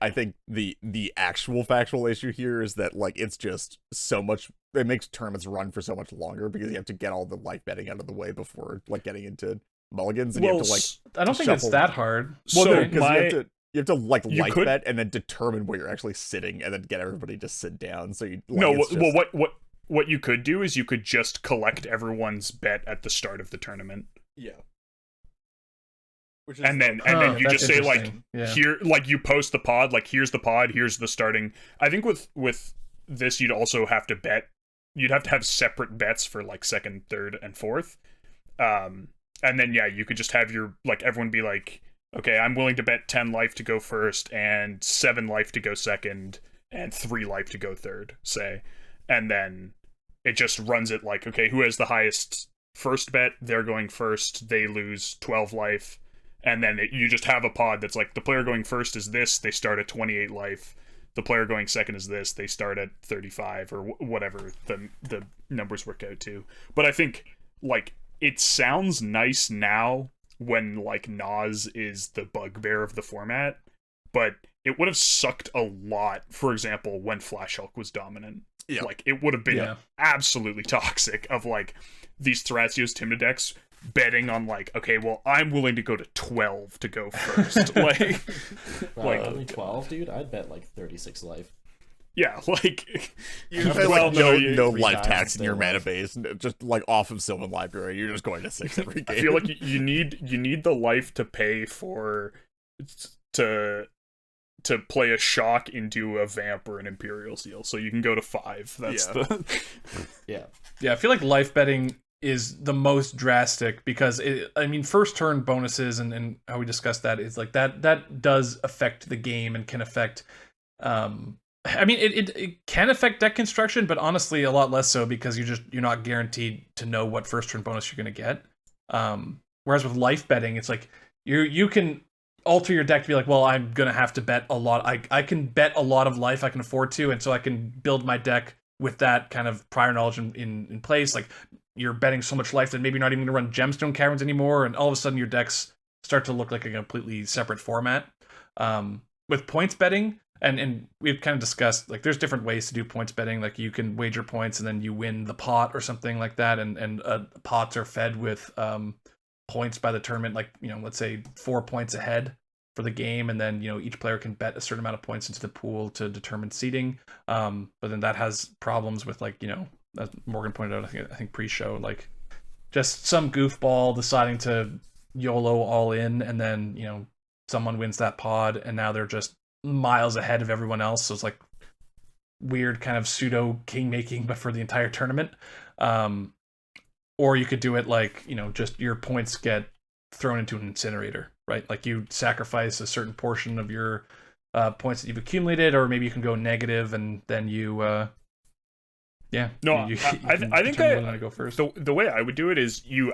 I think the actual factual issue here is that like it's just so much. It makes tournaments run for so much longer because you have to get all the life betting out of the way before like getting into mulligans, and you have to like. I don't think it's that hard. Well, so because you have to like life could bet and then determine where you're actually sitting, and then get everybody to sit down. So you like, no. Well, what you could do is you could just collect everyone's bet at the start of the tournament. Yeah. Which is And then you just say like here, like you post the pod, like here's the pod, here's the starting. I think with this you'd also have to bet. You'd have to have separate bets for like second, third, and fourth. And then you could just have your like everyone be like, okay, I'm willing to bet 10 life to go first, and 7 life to go second, and 3 life to go third, say. And then it just runs it like, okay, who has the highest first bet? They're going first. They lose 12 life. And then you just have a pod that's like, the player going first is this. They start at 28 life. The player going second is this. They start at 35 or whatever the numbers work out to. But I think, like, it sounds nice now when like Nas is the bugbear of the format, but it would have sucked a lot, for example, when Flash Hulk was dominant. Yeah. Like it would have been absolutely toxic of like these Thrasios Tymna decks betting on like, okay, well, I'm willing to go to 12 to go first. like only 12, dude? I'd bet like 36 life. Yeah, like you have like no life tax in your mana base, just like off of Sylvan Library. You're just going to 6 every game. I feel like you need the life to pay for to play a shock into a vamp or an Imperial Seal, so you can go to 5. That's the I feel like life betting is the most drastic because first turn bonuses and how we discussed that is like that does affect the game and can affect it can affect deck construction, but honestly a lot less so because you're not guaranteed to know what first turn bonus you're going to get. Whereas with life betting, it's like you can alter your deck to be like, well, I'm going to have to bet a lot. I can bet a lot of life, I can afford to, and so I can build my deck with that kind of prior knowledge in place. Like you're betting so much life that maybe you're not even going to run Gemstone Caverns anymore, and all of a sudden your decks start to look like a completely separate format. With points betting, and we've kind of discussed, like, there's different ways to do points betting. Like, you can wager points and then you win the pot or something like that, and pots are fed with points by the tournament, like, let's say 4 points ahead for the game, and then, each player can bet a certain amount of points into the pool to determine seeding. But then that has problems with, like, as Morgan pointed out, I think pre-show, like, just some goofball deciding to YOLO all in, and then, someone wins that pod, and now they're just miles ahead of everyone else. So it's like weird kind of pseudo king making, but for the entire tournament. Or you could do it like, just your points get thrown into an incinerator, right? Like you sacrifice a certain portion of your points that you've accumulated, or maybe you can go negative and then you I think I go first. The way I would do it is you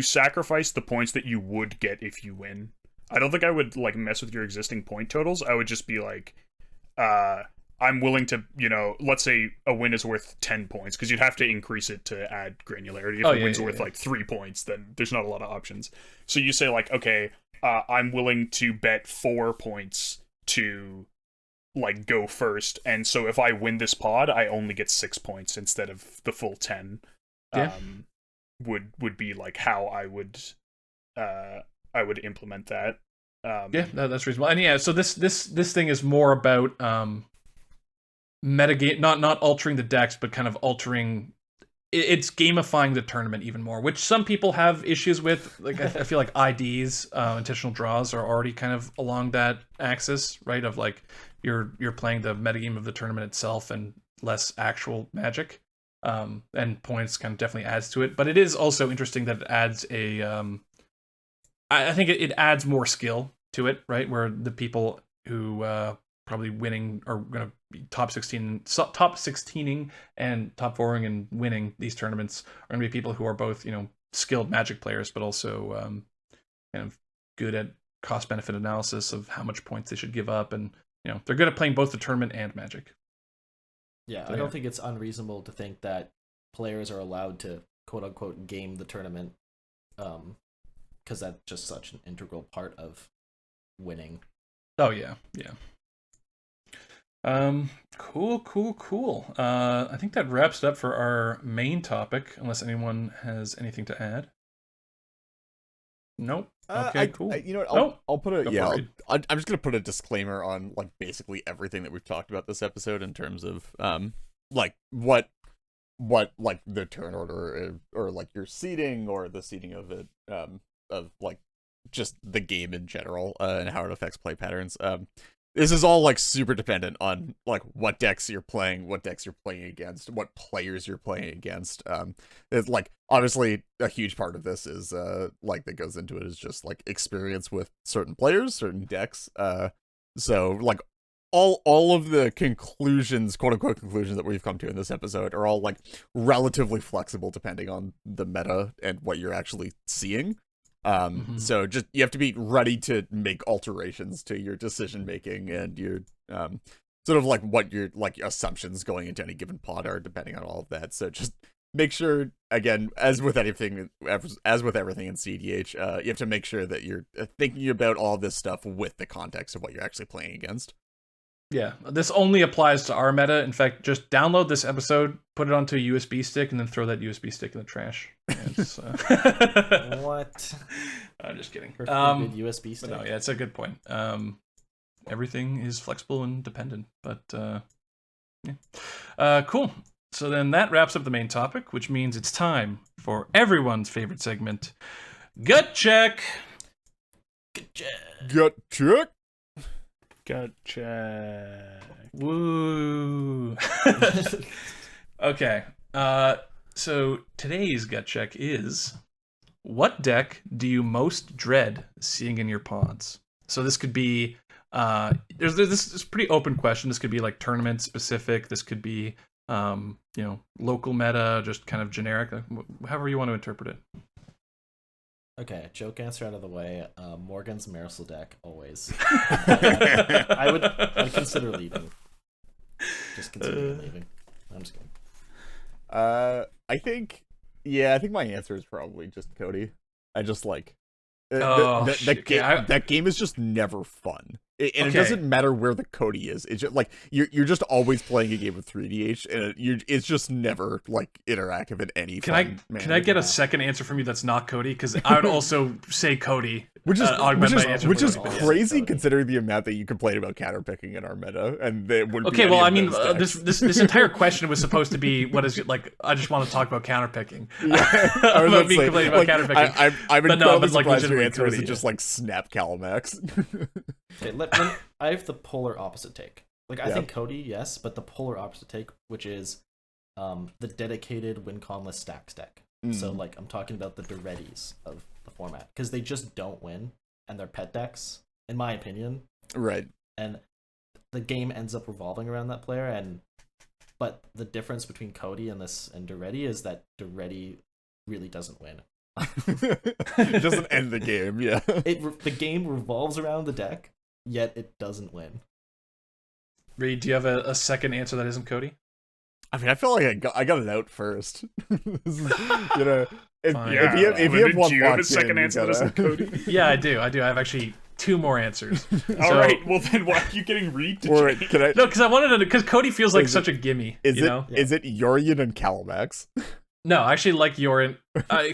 sacrifice the points that you would get if you win. I don't think I would like mess with your existing point totals. I would just be like, I'm willing to, let's say a win is worth 10 points, because you'd have to increase it to add granularity. If a win's worth like 3 points, then there's not a lot of options. So you say like, okay, I'm willing to bet 4 points to like go first, and so if I win this pod, I only get 6 points instead of the full 10. Yeah. Would be like how I would implement that. That's reasonable. And so this thing is more about metagame, not altering the decks, but kind of altering. It's gamifying the tournament even more, which some people have issues with. Like I feel like IDs, intentional draws, are already kind of along that axis, right? Of like you're playing the metagame of the tournament itself and less actual Magic. And points kind of definitely adds to it, but it is also interesting that it adds a. I think it adds more skill to it, right? Where the people who probably winning are going to be top 16ing and top 4ing and winning these tournaments are going to be people who are both, skilled Magic players, but also kind of good at cost benefit analysis of how much points they should give up, and they're good at playing both the tournament and Magic. Yeah, I don't think it's unreasonable to think that players are allowed to quote unquote game the tournament, because that's just such an integral part of winning. Oh yeah. Cool. I think that wraps it up for our main topic, unless anyone has anything to add. Nope. Okay, cool. You know what? I'll put I'm just gonna put a disclaimer on like basically everything that we've talked about this episode in terms of like what like the turn order or like your seeding or the seeding of it of like just the game in general and how it affects play patterns. This is all like super dependent on like what decks you're playing against, what players you're playing against. It's like obviously a huge part of this is like that goes into it is just like experience with certain players, certain decks. So like all of the conclusions, quote unquote conclusions that we've come to in this episode are all like relatively flexible depending on the meta and what you're actually seeing. So just you have to be ready to make alterations to your decision making and your sort of like what your like assumptions going into any given pod are depending on all of that. So just make sure, again, as with everything in CDH, you have to make sure that you're thinking about all this stuff with the context of what you're actually playing against. Yeah, this only applies to our meta. In fact, just download this episode, put it onto a USB stick, and then throw that USB stick in the trash. What? I'm just kidding. Good USB stick. But no, yeah, it's a good point. Everything is flexible and dependent, but yeah. Cool. So then that wraps up the main topic, which means it's time for everyone's favorite segment, Gut Check. Gut check. Gotcha. Woo. Okay. So today's gut check is, what deck do you most dread seeing in your pods? So this could be this is a pretty open question. This could be like tournament specific. This could be local meta, just kind of generic, however you want to interpret it. Okay, joke answer out of the way. Morgan's Marisol deck, always. I'd consider leaving. Just consider leaving. I'm just kidding. I think my answer is probably just Cody. I just like that game is just never fun. It doesn't matter where the Cody is. It's just like you're just always playing a game of 3DH, and it's just never like interactive in any. Can I get a second answer from you that's not Cody? Because I would also say Cody, which is crazy considering the amount that you complain about counterpicking in our meta, and they would. Okay, well, I mean, this entire question was supposed to be what is it like? I just want to talk about counterpicking. Yeah, I was about being complaining about counterpicking. I'm incredibly surprised your answer isn't just like snap Calamax. Okay, I have the polar opposite take. Like, I think Cody, yes, but the polar opposite take, which is the dedicated win-conless stacks deck. So, like, I'm talking about the Durettis of the format, because they just don't win, and they're pet decks, in my opinion. Right. And the game ends up revolving around that player, but the difference between Cody and Duretti is that Duretti really doesn't win. It doesn't end the game, yeah. The game revolves around the deck, yet it doesn't win. Reed, do you have a second answer that isn't Cody? I mean, I feel like I got it out first. This is, if you have a second answer that isn't Cody? Yeah, I do. I have actually two more answers. All right. Well, then why are you getting Reed to change? No, because I wanted to. Because Cody feels like such a gimme. Is it Yorion and Calamax? No, I actually like Yorion.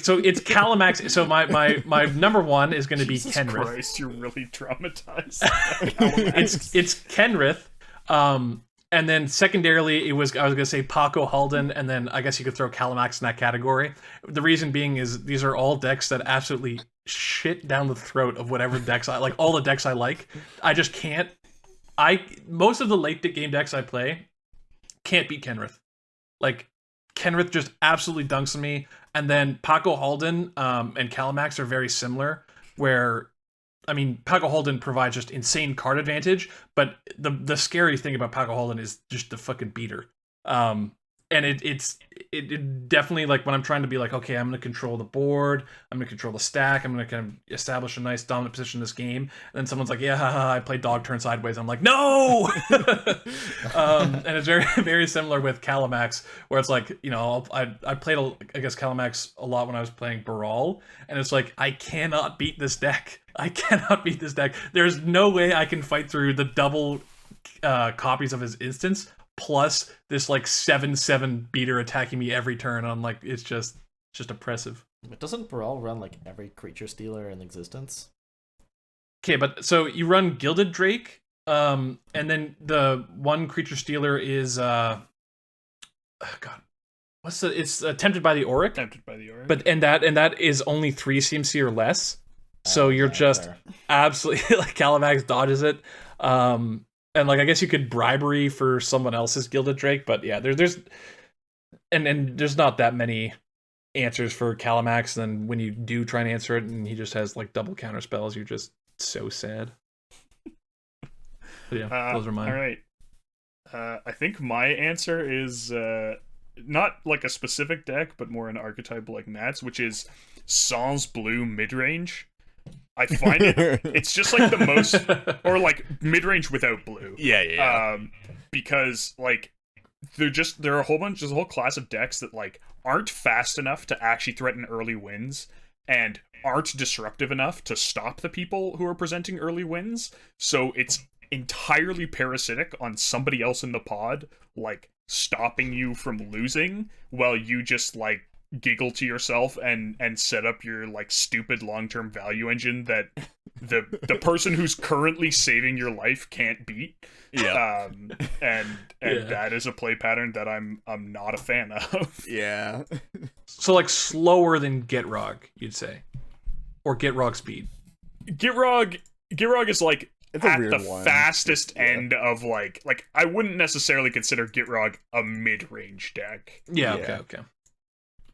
So it's Calamax. So my number one is going to be Kenrith. Jesus Christ, you're really traumatized. It's Kenrith. And then secondarily, I was gonna say Paco Halden, and then I guess you could throw Calamax in that category. The reason being is these are all decks that absolutely shit down the throat of whatever decks I like. All the decks I like, I just can't. Most of the late game decks I play can't beat Kenrith. Like Kenrith just absolutely dunks on me, and then Paco Halden and Calamax are very similar. Where I mean, Paco Halden provides just insane card advantage, but the scary thing about Paco Halden is just the fucking beater. And it definitely, like, when I'm trying to be like, okay, I'm going to control the board, I'm going to control the stack, I'm going to kind of establish a nice dominant position in this game, and then someone's like, yeah, haha, I played dog turn sideways. I'm like, no! And it's very, very similar with Calamax, where it's like, you know, I played, I guess, Calamax a lot when I was playing Baral, and it's like, I cannot beat this deck. I cannot beat this deck. There's no way I can fight through the double copies of his instance, plus this like 7/7 beater attacking me every turn. I'm like, it's just oppressive. But doesn't Baral run like every creature stealer in existence? Okay, but so you run Gilded Drake, and then the one creature stealer is God, it's Tempted by the Auric. Tempted by the Auric. But and that is only 3 CMC or less. So you're just fair. absolutely like Calamax dodges it. And like I guess you could bribery for someone else's Gilded Drake, but yeah, there's not that many answers for Calamax. And then when you do try and answer it, and he just has like double counter spells, you're just so sad. But yeah, those are mine. All right. I think my answer is not like a specific deck, but more an archetype like Matt's, which is Sans Blue midrange. I find it's just like the most, or like mid-range without blue. Yeah. Because like there are a whole bunch, there's a whole class of decks that like aren't fast enough to actually threaten early wins and aren't disruptive enough to stop the people who are presenting early wins. So it's entirely parasitic on somebody else in the pod, like stopping you from losing while you just like giggle to yourself and set up your like stupid long-term value engine that the person who's currently saving your life can't beat. And that is a play pattern that I'm not a fan of. Yeah. So like slower than Gitrog, you'd say, or Gitrog speed. Gitrog is like It's a at weird the one. fastest end of like I wouldn't necessarily consider Gitrog a mid-range deck. Yeah. Yeah. Okay.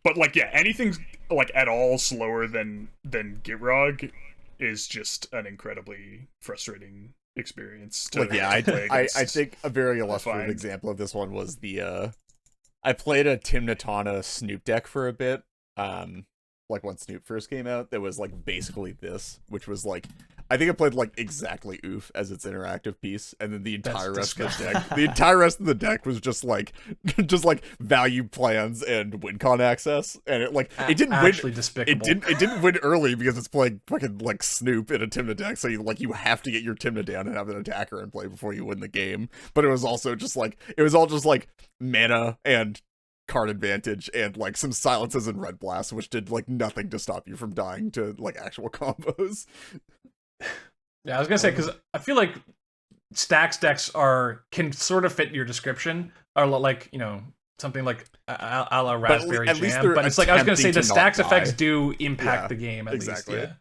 But like, yeah, anything like at all slower than Gitrog is just an incredibly frustrating experience. To Like, yeah, play I against. think a very illustrative Fine. example of this one was the I played a Tim Natana Snoop deck for a bit. Like when Snoop first came out, that was like basically this, which was like, I think it played like exactly Oof as its interactive piece, and then the entire rest of the deck, was just like value plans and WinCon access, and it like it didn't Actually win. despicable. It didn't win early because it's playing fucking like Snoop in a Tymna deck, so you have to get your Tymna down and have an attacker in play before you win the game. But it was also just like mana and card advantage and like some silences and red blast, which did like nothing to stop you from dying to like actual combos. Yeah, I was gonna say, because I feel like Stacks decks can sort of fit your description, or like, you know, something like a la Raspberry at least Jam. they're But it's like, I was gonna say attempting the to not Stacks die. effects do impact Yeah, the game at exactly. least.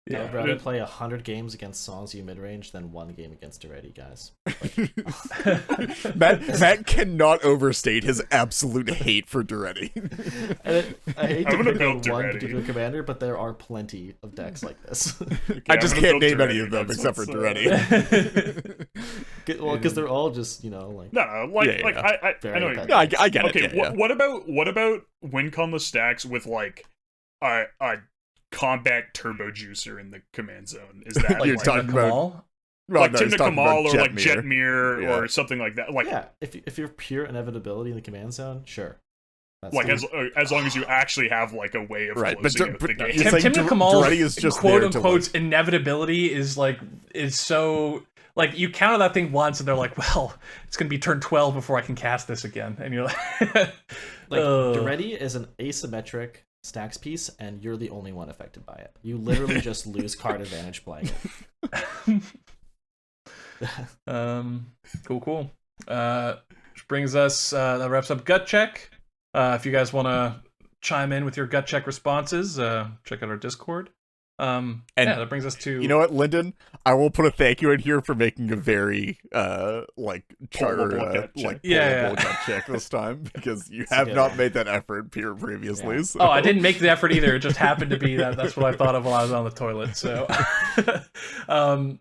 Yeah. I'd rather play 100 games against Sonzu midrange than 1 game against Duretti, guys. Matt cannot overstate his absolute hate for Duretti. I hate I'm to gonna pick build on one Duretti. particular commander, but there are plenty of decks like this. I just I'm gonna can't build name any Duretti, of them that's except for what's, Duretti. Well, because they're all just, you know, like... No, like Yeah, like yeah. I Very know. effective. No, I get Okay, it. Yeah, what about WinCon the Stacks with like a combat turbo juicer in the command zone? Is that You're like, talking about- Kamal? Well, like no, he's Timna talking about Kamal or like Jetmir. Jetmir Yeah. or something like that? Like Yeah, if you're pure inevitability in the command zone, sure. That's like fine. as long as you actually have like a way of Right, but closing out the but game. you're saying Timna Kamal's Duretti is just quote there to, unquote like- inevitability is so like, you counter that thing once and they're like, well, it's gonna be turn 12 before I can cast this again, and you're like, Like, Ugh. Duretti is an asymmetric stacks piece, and you're the only one affected by it. You literally just lose card advantage playing it. Cool. Which brings us, that wraps up Gut Check. If you guys want to chime in with your Gut Check responses, check out our Discord. And yeah, that brings us to... You know what, Lyndon? I will put a thank you in here for making a very, gut check this time, because you have not made that effort previously. Yeah. So. Oh, I didn't make the effort either. It just happened to be that's what I thought of while I was on the toilet. So,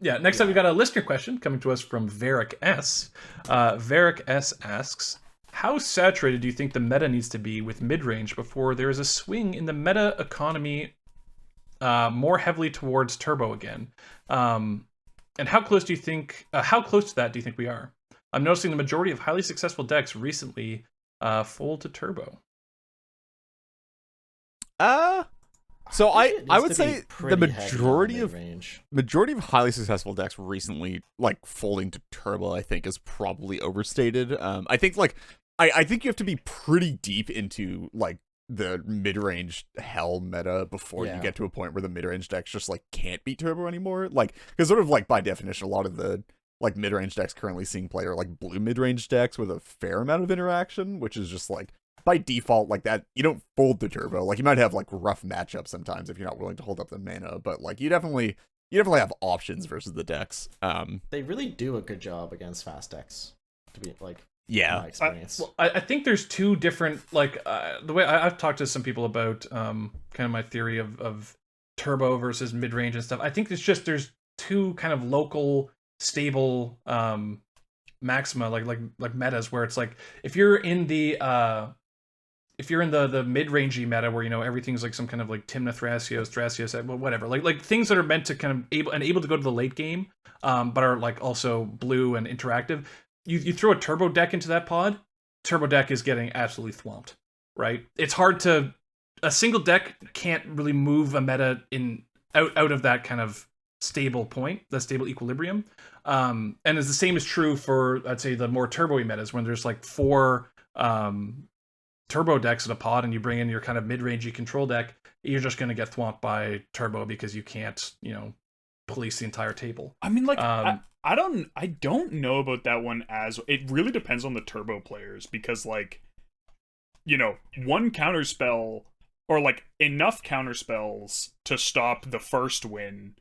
next up we got a listener question coming to us from Varric S. Varric S asks, how saturated do you think the meta needs to be with mid-range before there is a swing in the meta economy more heavily towards turbo again? And how close to that do you think we are? I'm noticing the majority of highly successful decks recently fold to turbo. So I would say the majority of highly successful decks recently folding to turbo, I think, is probably overstated. I think I think you have to be pretty deep into the mid-range hell meta before you get to a point where the mid-range decks just can't beat turbo anymore. Because sort of by definition, a lot of the mid-range decks currently seeing play are blue mid-range decks with a fair amount of interaction, which is just by default that you don't fold the turbo. You might have rough matchups sometimes if you're not willing to hold up the mana, but you definitely have options versus the decks. They really do a good job against fast decks, to be yeah, my experience. I think there's two different the way I've talked to some people about kind of my theory of turbo versus mid range and stuff. I think there's two kind of local stable maxima like metas where it's if you're in the mid-rangey meta where everything's some kind of Tymna Thrasios, whatever, things that are meant to kind of able to go to the late game, but are also blue and interactive. You throw a turbo deck into that pod, turbo deck is getting absolutely thwomped, right? It's hard to... A single deck can't really move a meta out of that kind of stable point, that stable equilibrium. And the same is true for, I'd say, the more turbo-y metas, when there's 4 turbo decks in a pod and you bring in your kind of mid-rangey control deck, you're just going to get thwomped by turbo because you can't, police the entire table. I mean, I don't know about that one, as it really depends on the turbo players, because one counterspell or enough counterspells to stop the first win,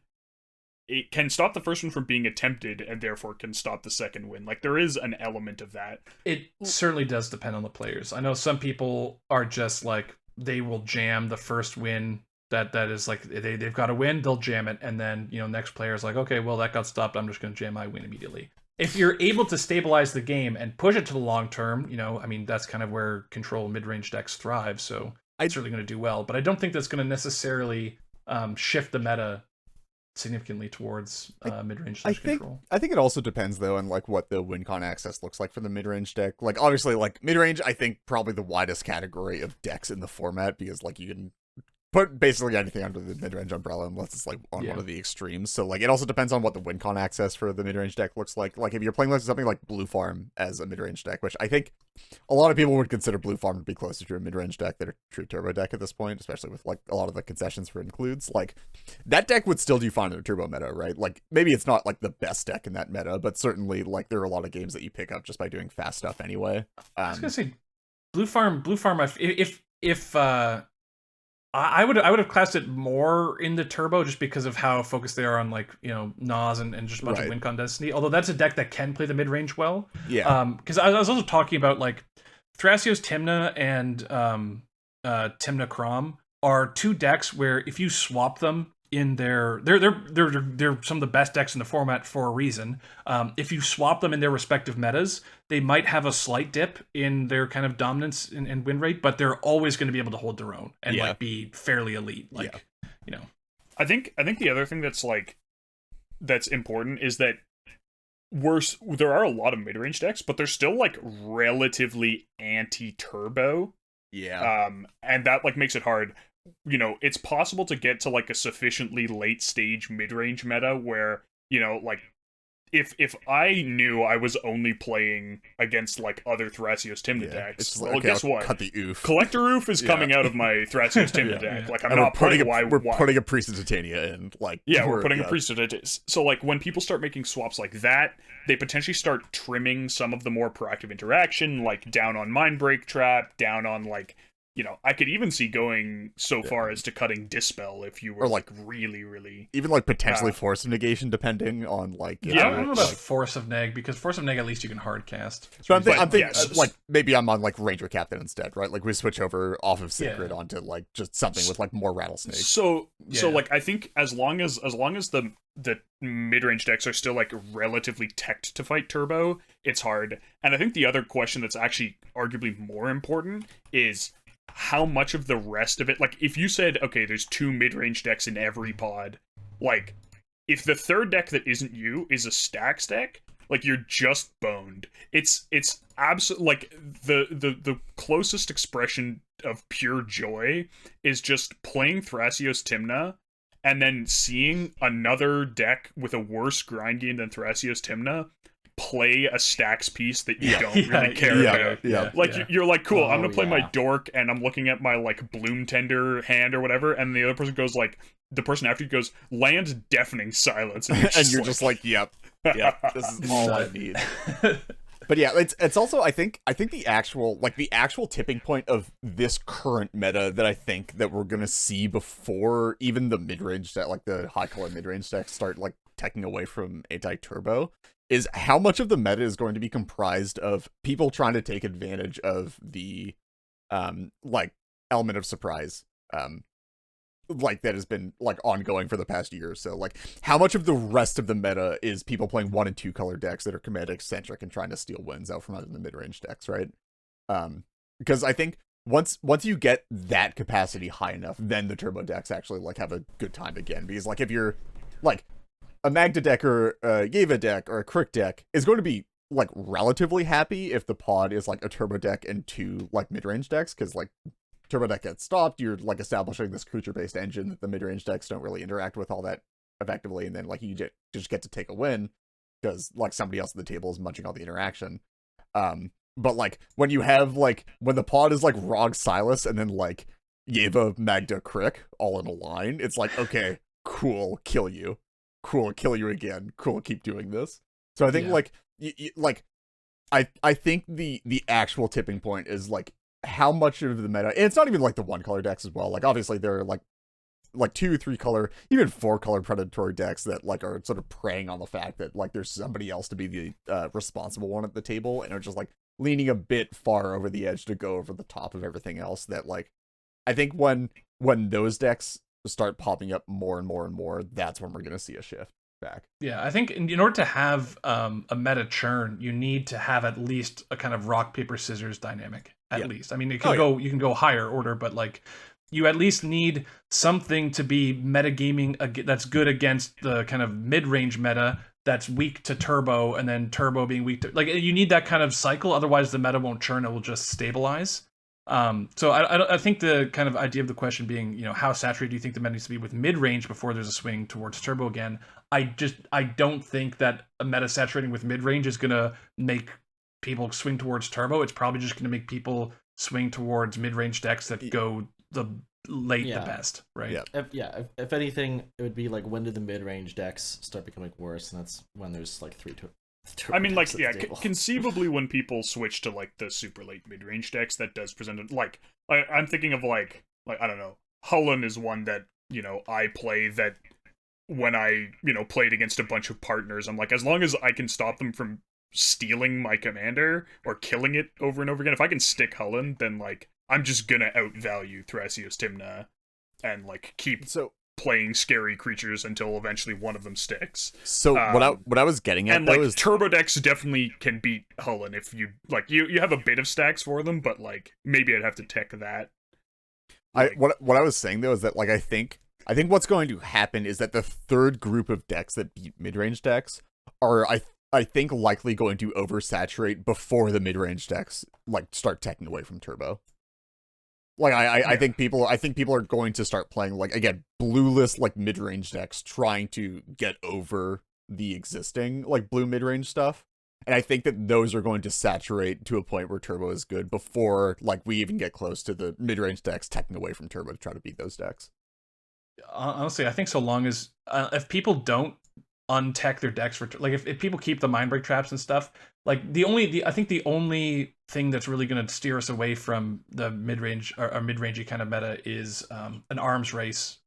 it can stop the first one from being attempted and therefore can stop the second win. There is an element of that. It certainly does depend on the players. I know some people are just they will jam the first win that is they've got to win, they'll jam it, and then next player is okay, well, that got stopped, I'm just going to jam my win immediately. If you're able to stabilize the game and push it to the long term, I mean, that's kind of where control mid-range decks thrive, so it's certainly going to do well, but I don't think that's going to necessarily shift the meta significantly towards mid-range control. I think it also depends though on what the win con access looks like for the mid-range deck. Obviously mid-range, I think probably the widest category of decks in the format, because you can put basically anything under the mid-range umbrella unless it's on one of the extremes. So it also depends on what the win con access for the mid-range deck looks like. If you're playing something like Blue Farm as a mid-range deck, which I think a lot of people would consider Blue Farm to be closer to a mid-range deck than a true turbo deck at this point, especially with a lot of the concessions for includes. That deck would still do fine in a turbo meta, right? Maybe it's not the best deck in that meta, but certainly there are a lot of games that you pick up just by doing fast stuff anyway. I was gonna say Blue Farm. If I would have classed it more in the turbo just because of how focused they are on Nas and just a bunch of win con destiny. Although that's a deck that can play the mid range well. Yeah. Because I was also talking about Thrasios Tymna and Tymna Crom are two decks where if you swap them in they're some of the best decks in the format for a reason. If you swap them in their respective metas, they might have a slight dip in their kind of dominance and win rate, but they're always going to be able to hold their own and be fairly elite. I think the other thing that's important is that there are a lot of mid-range decks, but they're still relatively anti-turbo. Yeah. And that makes it hard. It's possible to get to a sufficiently late stage mid-range meta where if I knew I was only playing against like other Thrasios Tymna decks, It's well, like, okay, guess I'll what? cut the oof. Collector Oof is Yeah. coming out of my Thrasios Tymna Yeah. deck. Like I'm And not playing. Why? we're why? putting a Priest of Titania in. Like Yeah, we're putting yeah. a priesthood at it. So like when people start making swaps like that, they potentially start trimming some of the more proactive interaction, like down on Mindbreak Trap, down on like, you know, I could even see going so far as to cutting Dispel if you were Or, like, really, really. Even like potentially Force of Negation, depending on like. I Yeah, don't know about like- Force of Neg, because Force of Neg at least you can hard cast. So I'm But, thinking, yes. like maybe I'm on like Ranger Captain instead, right? Like we switch over off of Sacred Yeah. onto like just something with like more Rattlesnake. So Yeah. like I think as long as the mid range decks are still like relatively teched to fight Turbo, it's hard. And I think the other question that's actually arguably more important is how much of the rest of it, like if you said, okay, there's 2 mid range decks in every pod, like if the third deck that isn't you is a stacks deck, like you're just boned. It's absolutely like the closest expression of pure joy is just playing Thrasios Tymna and then seeing another deck with a worse grind game than Thrasios Tymna play a stacks piece that you don't really care about. Yeah. Like you're like, cool, I'm Oh, gonna play my yeah. dork, and I'm looking at my like Bloom Tender hand or whatever, and the other person goes like, the person after you goes, land deafening silence, and You're just like, yep, this is all I need. Yeah. But yeah, it's also I think the actual tipping point of this current meta that I think that we're gonna see before even the mid range deck, like the high color mid range decks start like teching away from anti-turbo, is how much of the meta is going to be comprised of people trying to take advantage of the like element of surprise like that has been like ongoing for the past year or so. Like how much of the rest of the meta is people playing 1 and 2 color decks that are comedic centric and trying to steal wins out from under the mid-range decks, right? Because I think once you get that capacity high enough, then the turbo decks actually like have a good time again. Because like if you're like a Magda deck or a Yeva deck or a Crick deck is going to be like relatively happy if the pod is like a turbo deck and 2 like mid-range decks, because like turbo deck gets stopped, you're like establishing this creature based engine that the mid-range decks don't really interact with all that effectively, and then like you just get to take a win because like somebody else at the table is munching all the interaction. But like when you have like when the pod is like Rog Silas and then like Yeva Magda Crick all in a line, it's like, okay, cool, kill you again, cool, keep doing this. So I think like like I think the actual tipping point is like how much of the meta, and it's not even like the 1 color decks as well. Like obviously there are like 2, 3 color, even 4 color predatory decks that like are sort of preying on the fact that like there's somebody else to be the responsible one at the table, and are just like leaning a bit far over the edge to go over the top of everything else. That like I think when those decks start popping up more and more and more, that's when we're gonna see a shift back. Yeah, I think in order to have a meta churn, you need to have at least a kind of rock paper scissors dynamic. At least, I mean, it can you can go higher order, but like you at least need something to be metagaming that's good against the kind of mid range meta that's weak to turbo, and then turbo being weak to like you need that kind of cycle. Otherwise, the meta won't churn; it will just stabilize. So I think the kind of idea of the question being, you know, how saturated do you think the meta needs to be with mid range before there's a swing towards turbo again? I don't think that a meta saturating with mid range is gonna make people swing towards turbo. It's probably just gonna make people swing towards mid range decks that go the best, right? Yeah. If anything, it would be like, when do the mid range decks start becoming worse? And that's when there's like 3 I mean, like, decks at yeah, the table. conceivably when people switch to like the super late mid range decks, that does present it. Like I'm thinking of like I don't know, Hullen is one that, you know, I play that when I, you know, played against a bunch of partners, I'm like, as long as I can stop them from stealing my commander or killing it over and over again, if I can stick Hullen, then like I'm just gonna outvalue Thrasios Tymna and like keep playing scary creatures until eventually one of them sticks. So what I was getting at, and though, like is turbo decks definitely can beat Hullen if you like you have a bit of stacks for them, but like maybe I'd have to tech that. Like, what I was saying though is that like I think what's going to happen is that the third group of decks that beat mid-range decks are I think likely going to oversaturate before the mid-range decks like start teching away from turbo. Like I think people are going to start playing like, again, blueless like mid-range decks trying to get over the existing like blue mid-range stuff. And I think that those are going to saturate to a point where turbo is good before like we even get close to the mid-range decks teching away from turbo to try to beat those decks. Honestly, I think so long as if people don't untech their decks for like if people keep the Mindbreak traps and stuff, like I think the only thing that's really going to steer us away from the mid-range or mid-rangey kind of meta is an arms race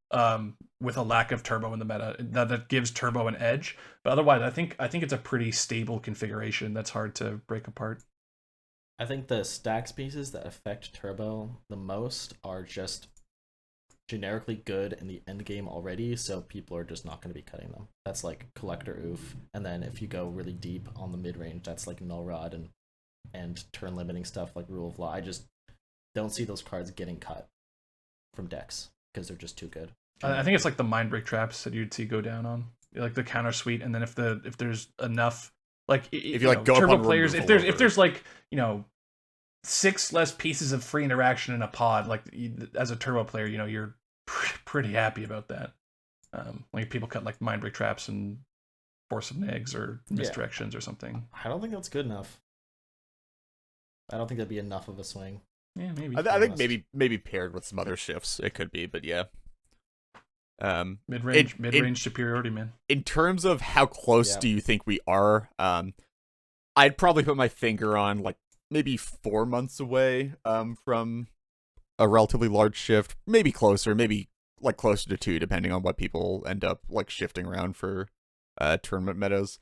with a lack of turbo in the meta that gives turbo an edge. But otherwise, I think it's a pretty stable configuration that's hard to break apart. I think the stacks pieces that affect turbo the most are just generically good in the end game already, so people are just not going to be cutting them. That's like Collector Oof, and then if you go really deep on the mid range, that's like Null Rod and turn limiting stuff like Rule of Law. I just don't see those cards getting cut from decks because they're just too good. I think it's like the Mindbreak traps that you'd see go down on, like the counter suite, and then if there's enough like if you like go turbo up players, if there's like 6 less pieces of free interaction in a pod, like as a turbo player, you're pretty happy about that. Like people cut like Mindbreak traps and Force of Nags or misdirections or something. I don't think that's good enough. I don't think that'd be enough of a swing. Yeah, maybe. I think maybe paired with some other shifts it could be, but yeah. Mid-range superiority, man. In terms of how close do you think we are, I'd probably put my finger on like maybe 4 months away from a relatively large shift, maybe closer, maybe like closer to 2, depending on what people end up like shifting around for tournament metas.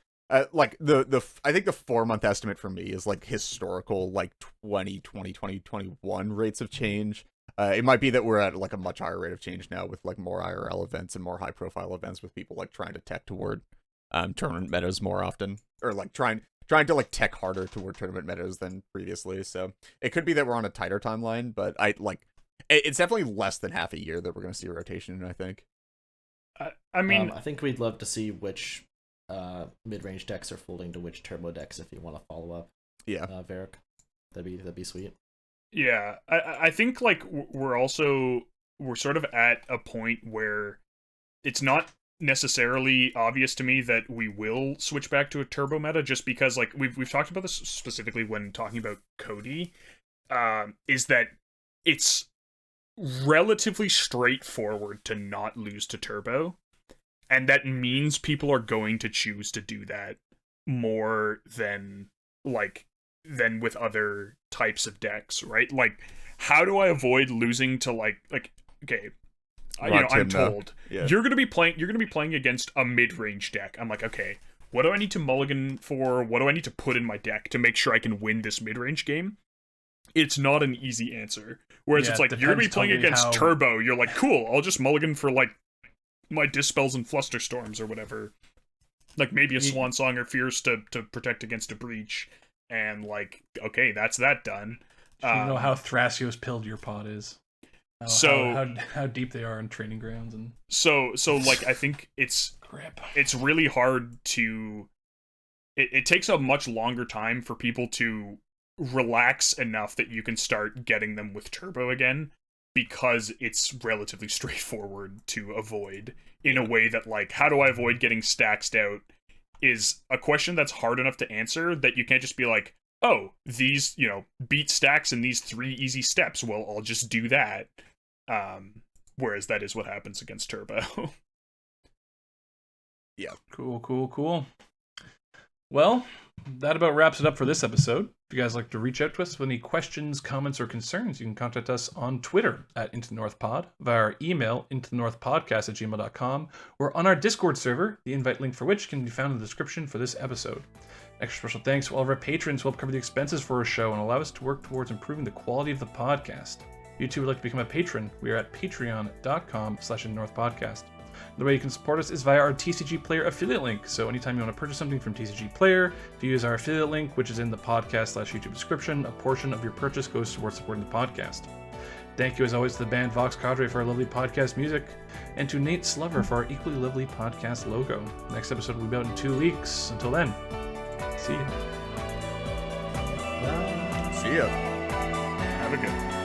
Like I think the 4-month estimate for me is like historical like 2021 rates of change. It might be that we're at like a much higher rate of change now with like more IRL events and more high profile events with people like trying to tech toward tournament metas more often, or like trying to like tech harder toward tournament metas than previously. So it could be that we're on a tighter timeline, but it's definitely less than half a year that we're going to see a rotation in, I think. I mean, I think we'd love to see which mid-range decks are folding to which turbo decks if you want to follow up. Yeah. Varric. That'd be sweet. Yeah, I think like we're sort of at a point where it's not necessarily obvious to me that we will switch back to a turbo meta, just because like we've talked about this specifically when talking about Cody, is that it's relatively straightforward to not lose to turbo, and that means people are going to choose to do that more than with other types of decks, right? Like, how do I avoid losing to like okay, I'm told you're gonna be playing against a mid-range deck. I'm like, okay, what do I need to mulligan for? What do I need to put in my deck to make sure I can win this mid-range game? It's not an easy answer. Whereas it's like, you're gonna be playing against turbo, you're like, cool, I'll just mulligan for like my Dispels and Flusterstorms or whatever. Like maybe a Swan Song or Fierce to protect against a breach. And like, okay, that's that done. You know how Thrasios pilled your pod is. How deep they are in training grounds, and so like I think it's really hard to. It takes a much longer time for people to relax enough that you can start getting them with turbo again, because it's relatively straightforward to avoid in a way that like, how do I avoid getting stacked out? Is a question that's hard enough to answer that you can't just be like, oh, these, beat stacks in these 3 easy steps. Well, I'll just do that. Whereas that is what happens against turbo. Yeah. Cool. Well, that about wraps it up for this episode. If you guys like to reach out to us with any questions, comments, or concerns, you can contact us on Twitter at Into the North Pod, via our email, intothenorthpodcast@gmail.com, or on our Discord server, the invite link for which can be found in the description for this episode. Extra special thanks to all of our patrons who help cover the expenses for our show and allow us to work towards improving the quality of the podcast. If you too would like to become a patron, we are at patreon.com/IntoNorthPodcast. The way you can support us is via our TCG Player affiliate link. So anytime you want to purchase something from TCG Player, if you use our affiliate link, which is in the podcast/YouTube description, a portion of your purchase goes towards supporting the podcast. Thank you as always to the band Vox Cadre for our lovely podcast music, and to Nate Slover for our equally lovely podcast logo. Next episode will be out in 2 weeks. Until then, see ya. See ya. Have a good one.